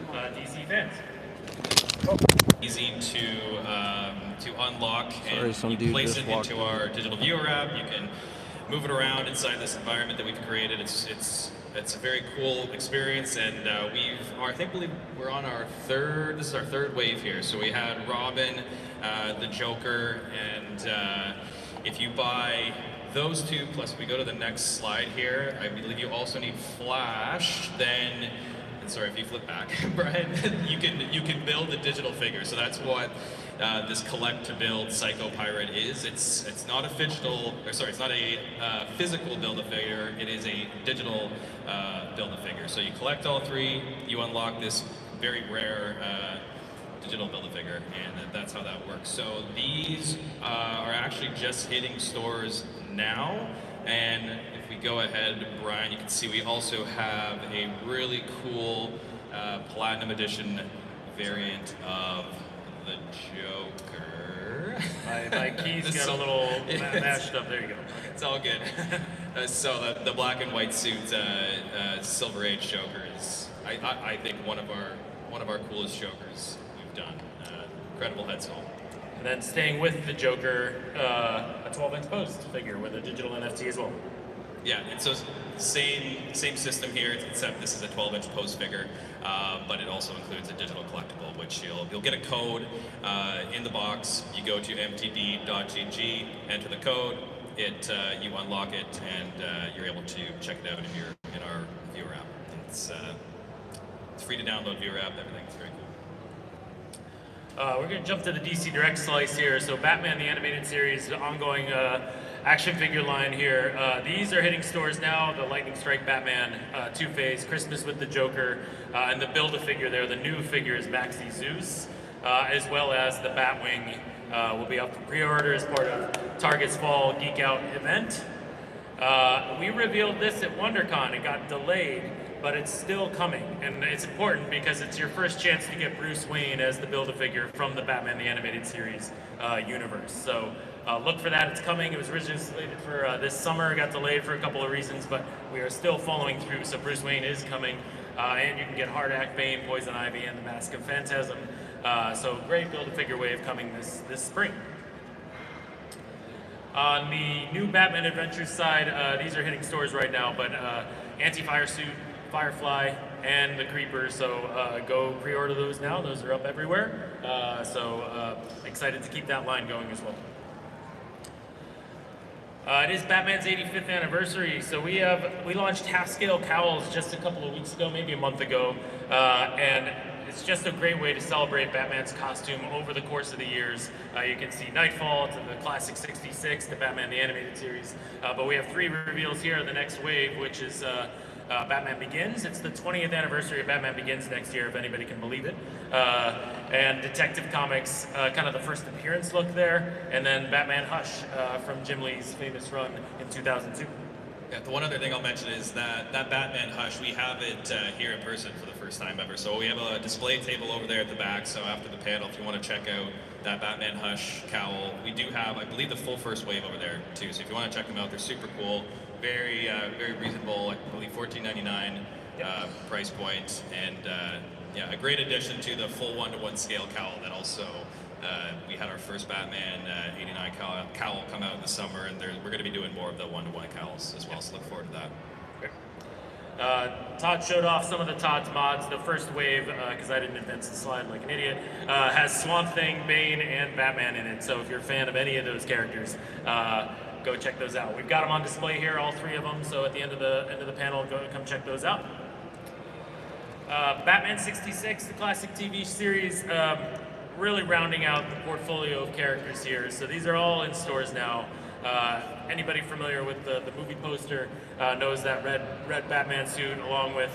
[SPEAKER 2] DC fans.
[SPEAKER 4] Easy to unlock, and
[SPEAKER 1] some
[SPEAKER 4] you
[SPEAKER 1] dude
[SPEAKER 4] place
[SPEAKER 1] just
[SPEAKER 4] it into our digital viewer app. You can move it around inside this environment that we've created. It's a very cool experience, and I believe we're on our third. This is our third wave here. So we had Robin, the Joker, and if you buy those two, plus if we go to the next slide here, I believe you also need Flash, then, and sorry if you flip back, Brian, you can build a digital figure. So that's what this collect to build Psycho Pirate is. It's not a physical, or sorry, it's not a physical build-a-figure, it is a digital build-a-figure. So you collect all three, you unlock this very rare digital build-a-figure, and that's how that works. So these are actually just hitting stores now, and if we go ahead, Brian, you can see we also have a really cool Platinum Edition variant of the Joker.
[SPEAKER 2] My keys got a little mashed up. There you go. Okay.
[SPEAKER 4] It's all good. So the black and white suit Silver Age Joker is, I think, one of our coolest Jokers we've done. Incredible head sculpt.
[SPEAKER 2] And then staying with the Joker, a 12-inch post figure with a digital NFT as well.
[SPEAKER 4] Yeah, it's so same system here, except this is a 12-inch post figure, but it also includes a digital collectible, which you'll get a code in the box. You go to mtd.gg, enter the code, you unlock it, and you're able to check it out in our viewer app. It's free to download viewer app. Everything's very cool.
[SPEAKER 2] We're going to jump to the DC Direct slice here. So Batman the Animated Series, the ongoing action figure line here. These are hitting stores now. The Lightning Strike Batman, Two-Face, Christmas with the Joker, and the Build-A-Figure there. The new figure is Maxi Zeus, as well as the Batwing will be up for pre-order as part of Target's Fall Geek Out event. We revealed this at WonderCon. It got delayed, but it's still coming, and it's important because it's your first chance to get Bruce Wayne as the Build-A-Figure from the Batman the Animated Series universe. So look for that, it's coming. It was originally slated for this summer, got delayed for a couple of reasons, but we are still following through, so Bruce Wayne is coming, and you can get Hardak, Bane, Poison Ivy, and the Mask of Phantasm. So great Build-A-Figure wave coming this spring. On the new Batman Adventures side, these are hitting stores right now, but Anti-Fire Suit, Firefly, and the Creeper, so go pre-order those now. Those are up everywhere, so excited to keep that line going as well. It is Batman's 85th anniversary, so we launched half-scale cowls just a couple of weeks ago, maybe a month ago, and it's just a great way to celebrate Batman's costume over the course of the years. You can see Nightfall to the classic 66, to Batman the Animated Series, but we have 3 reveals here in the next wave, which is Batman Begins. It's the 20th anniversary of Batman Begins next year, if anybody can believe it. And Detective Comics, kind of the first appearance look there, and then Batman Hush from Jim Lee's famous run in 2002.
[SPEAKER 4] Yeah, the one other thing I'll mention is that Batman Hush, we have it here in person for the first time ever. So we have a display table over there at the back, so after the panel, if you want to check out that Batman Hush cowl, we do have, I believe, the full first wave over there too. So if you want to check them out, they're super cool. Very reasonable, I believe $14.99 price point, and yeah, a great addition to the full 1-to-1 scale cowl that also, we had our first Batman 89 cowl come out in the summer, and we're going to be doing more of the 1-to-1 cowls as well, so look forward to that.
[SPEAKER 2] Todd showed off some of the Todd's mods. The first wave, because I didn't advance the slide like an idiot, has Swamp Thing, Bane, and Batman in it, so if you're a fan of any of those characters, go check those out. We've got them on display here, all 3 of them, so at the end of the panel, come check those out. Batman 66, the classic TV series, really rounding out the portfolio of characters here. So these are all in stores now. Anybody familiar with the movie poster knows that red Batman suit, along with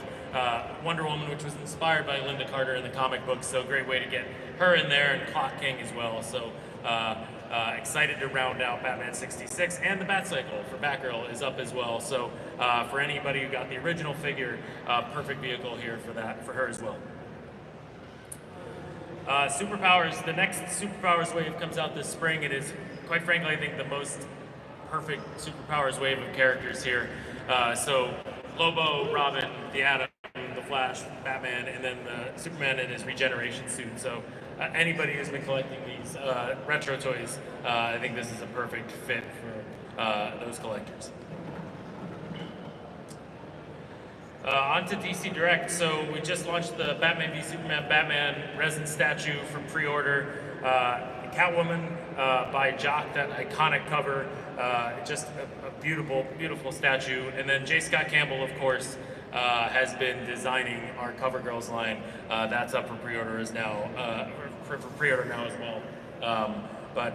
[SPEAKER 2] Wonder Woman, which was inspired by Linda Carter in the comic books. So great way to get her in there, and Clock King as well. So excited to round out Batman 66, and the Batcycle for Batgirl is up as well. So for anybody who got the original figure, perfect vehicle here for her as well. Superpowers, the next Superpowers wave comes out this spring. It is, quite frankly, I think the most perfect Superpowers wave of characters here. So Lobo, Robin, the Atom, the Flash, Batman, and then the Superman in his regeneration suit. So anybody who's been collecting these retro toys, I think this is a perfect fit for those collectors. On to DC Direct. So we just launched the Batman v Superman Batman resin statue for pre-order. Catwoman by Jock, that iconic cover, just a beautiful, beautiful statue. And then J. Scott Campbell, of course, has been designing our CoverGirls line. That's up for pre-order now, for pre-order now as well. But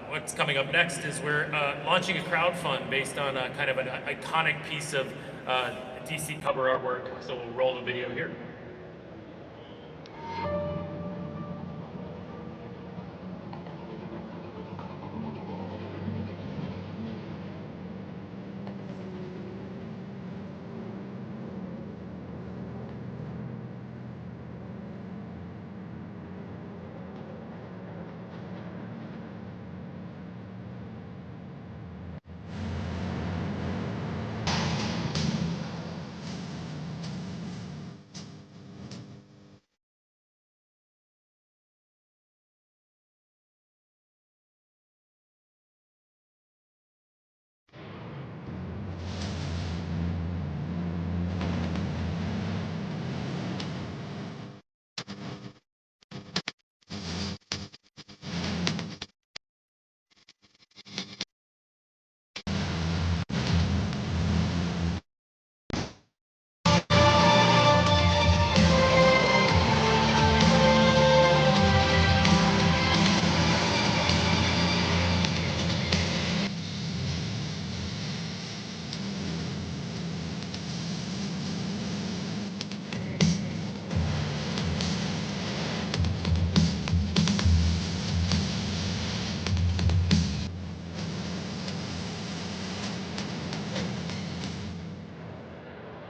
[SPEAKER 2] what's coming up next is we're launching a crowdfund based on kind of an iconic piece of DC cover artwork. So we'll roll the video here.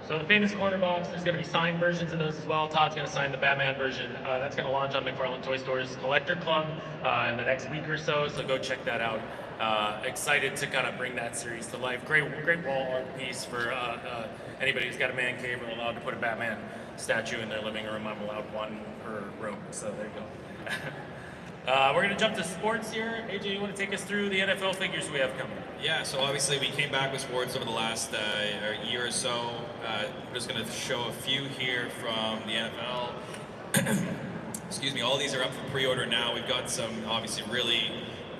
[SPEAKER 2] So the famous corner box, there's going to be signed versions of those as well. Todd's going to sign the Batman version. That's going to launch on McFarlane Toy Store's Collector Club in the next week or so go check that out. Excited to kind of bring that series to life. Great wall art piece for anybody who's got a man cave or allowed to put a Batman statue in their living room. I'm allowed one per room, so there you go. We're going to jump to sports here. AJ, you want to take us through the NFL figures we have coming?
[SPEAKER 4] Yeah, so obviously we came back with sports over the last year or so. I'm just going to show a few here from the NFL. Excuse me, all these are up for pre-order now. We've got some obviously really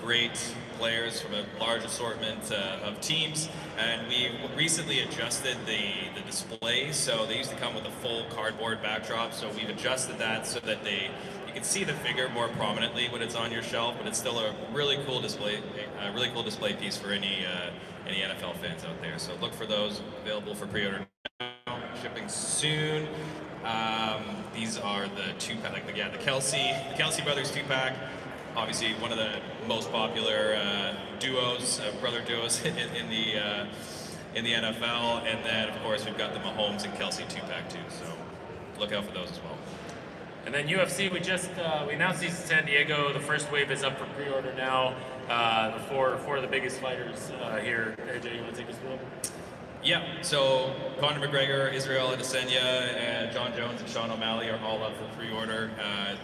[SPEAKER 4] great players from a large assortment of teams, and we recently adjusted the display. So they used to come with a full cardboard backdrop, so we've adjusted that so that you can see the figure more prominently when it's on your shelf, but it's still a really cool display piece for any NFL fans out there. So look for those available for pre-order now, shipping soon. These are the two-pack, the Kelsey brothers two-pack. Obviously, one of the most popular brother duos in the NFL, and then of course we've got the Mahomes and Kelsey two-pack too. So look out for those as well.
[SPEAKER 2] And then UFC, we announced these in San Diego. The first wave is up for pre-order now. The four of the biggest fighters here. AJ, you want to take us through them?
[SPEAKER 4] Yeah, so Conor McGregor, Israel Adesanya, and John Jones and Sean O'Malley are all up for pre-order.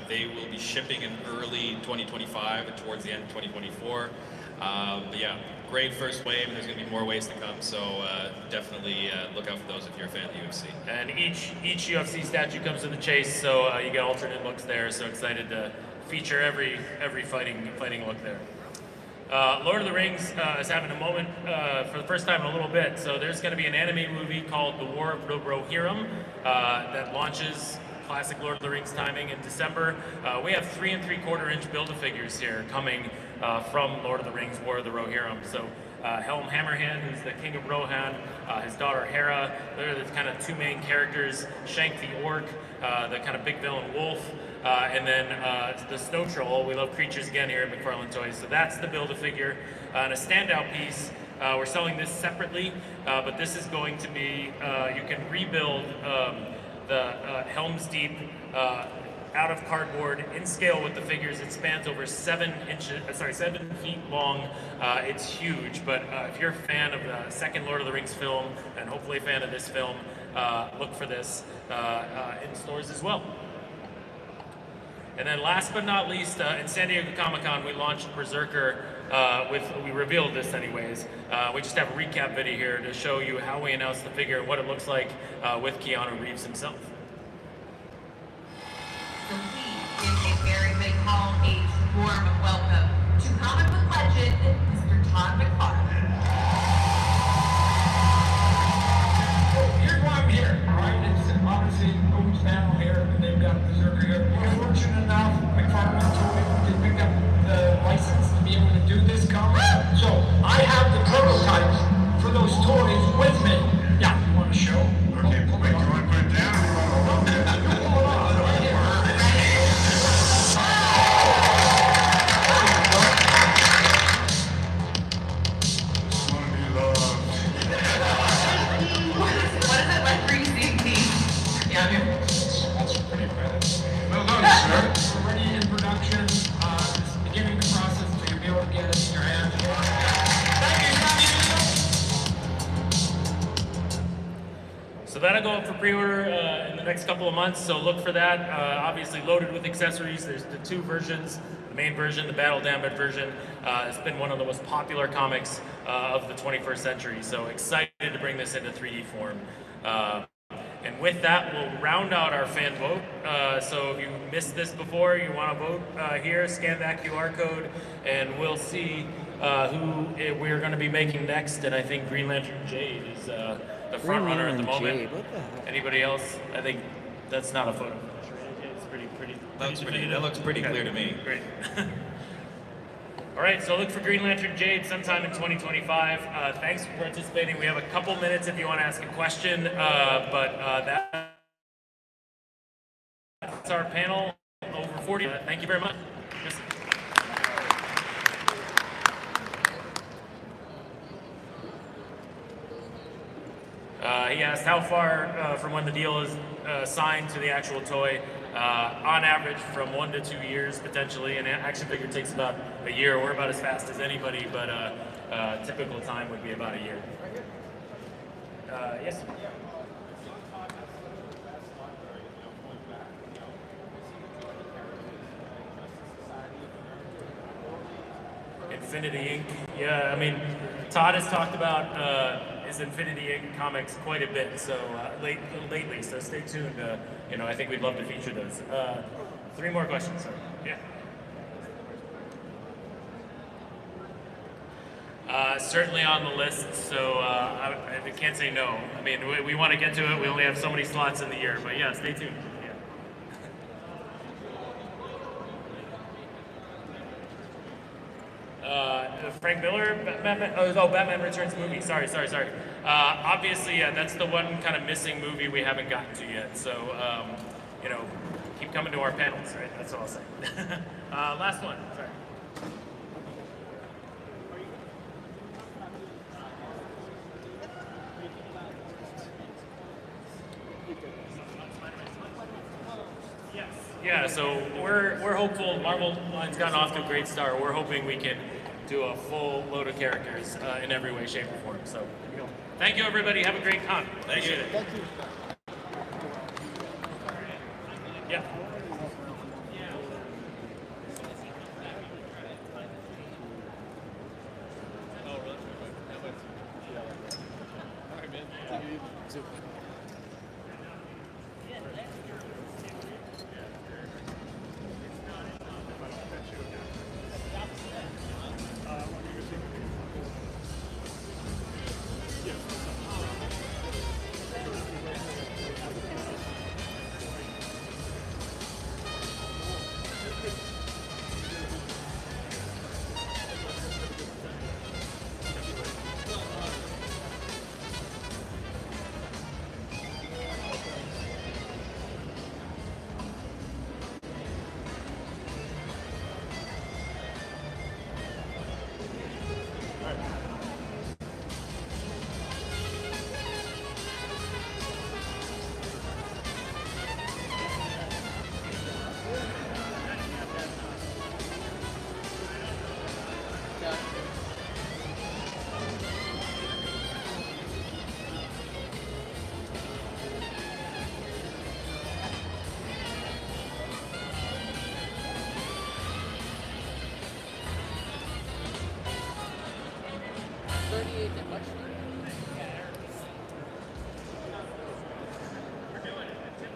[SPEAKER 4] They will be shipping in early 2025 and towards the end of 2024. But yeah, great first wave, and there's going to be more waves to come. So definitely look out for those if you're a fan of the UFC.
[SPEAKER 2] And each UFC statue comes to the chase, so you get alternate looks there. So excited to feature every fighting look there. Lord of the Rings is having a moment for the first time in a little bit. So there's going to be an anime movie called The War of the Rohirrim that launches classic Lord of the Rings timing in December. We have 3 3/4 inch Build-A-Figures here coming from Lord of the Rings, War of the Rohirrim. So Helm Hammerhand, who's the king of Rohan, his daughter Hera, they're the kind of two main characters, Shank the Orc, the kind of big villain wolf, and then the Snow Troll. We love creatures again here at McFarlane Toys. So that's the Build-A-Figure. And a standout piece, we're selling this separately, but this is going to be, you can rebuild the Helm's Deep out of cardboard in scale with the figures. It spans over 7 feet long. It's huge, but if you're a fan of the second Lord of the Rings film, and hopefully a fan of this film, look for this in stores as well. And then last but not least, in San Diego Comic-Con, we launched BRZRKR we revealed this anyways. We just have a recap video here to show you how we announced the figure and what it looks like with Keanu Reeves himself.
[SPEAKER 5] Complete is a very big haul, a warm welcome to comic book legend, Mr. Todd McFarlane.
[SPEAKER 3] Here's why I'm here, all right? It's obviously Owen's panel here, and they've got BRZRKR here. We're fortunate enough, Mcfarlane Toy, to pick up the license to be able to do this comic. So I have the prototypes for those toys with me. Yeah, you want to show?
[SPEAKER 6] Okay, wait, do you want to put it down or you want to
[SPEAKER 3] Pull it off, right here.
[SPEAKER 6] be loved?
[SPEAKER 5] What is it like for you seeing me? Yeah, I'm here.
[SPEAKER 3] That's pretty fast.
[SPEAKER 6] Well done, sir.
[SPEAKER 3] We're already in production. It's beginning the process, so you'll be able to get it in your hand.
[SPEAKER 2] So that'll go up for pre-order in the next couple of months, so look for that. Obviously loaded with accessories. There's the two versions. The main version, the battle damaged version, has been one of the most popular comics of the 21st century, so excited to bring this into 3D form. And with that, we'll round out our fan vote. So if you missed this before, you want to vote here, scan that QR code, and we'll see who we're going to be making next. And I think Green Lantern Jade is the front runner at the moment.
[SPEAKER 1] Jade, what the heck?
[SPEAKER 2] Anybody else? I think that's not a photo. It's pretty.
[SPEAKER 4] That looks pretty clear to me.
[SPEAKER 2] Great. All right, so look for Green Lantern Jade sometime in 2025. Thanks for participating. We have a couple minutes if you want to ask a question, but that's our panel. Over 40. Thank you very much. He asked how far from when the deal is signed to the actual toy. On average, from 1 to 2 years potentially. An action figure takes about a year. We're about as fast as anybody, but typical time would be about a year. Yes. Infinity Inc. Yeah, I mean, Todd has talked about his Infinity Inc. comics quite a bit, so lately. So stay tuned. I think we'd love to feature those. 3 more questions. Sorry. Yeah. Certainly on the list, so I can't say no. I mean, we want to get to it. We only have so many slots in the year, but yeah, stay tuned. Frank Miller, Batman Returns movie. Sorry. Obviously, yeah, that's the one kind of missing movie we haven't gotten to yet. So, keep coming to our panels, right? That's all I'll say. Last one. Sorry. Yeah, so we're hopeful. Marvel line's gotten off to a great start. We're hoping we can do a full load of characters in every way, shape, or form. So, thank you, everybody. Have a great con. Appreciate it.
[SPEAKER 1] Thank you.
[SPEAKER 2] Yeah.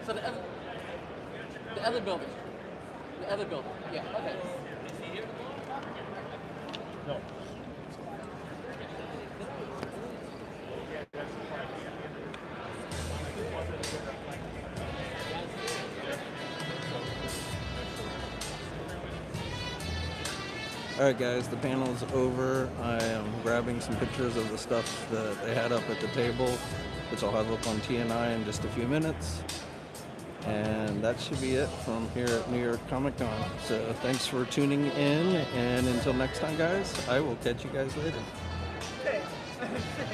[SPEAKER 7] So the other building. other building. Yeah. Okay.
[SPEAKER 1] Alright guys, the panel's over. I am grabbing some pictures of the stuff that they had up at the table, which I'll have up on TNI in just a few minutes. And that should be it from here at New York Comic Con. So thanks for tuning in, and until next time guys, I will catch you guys later.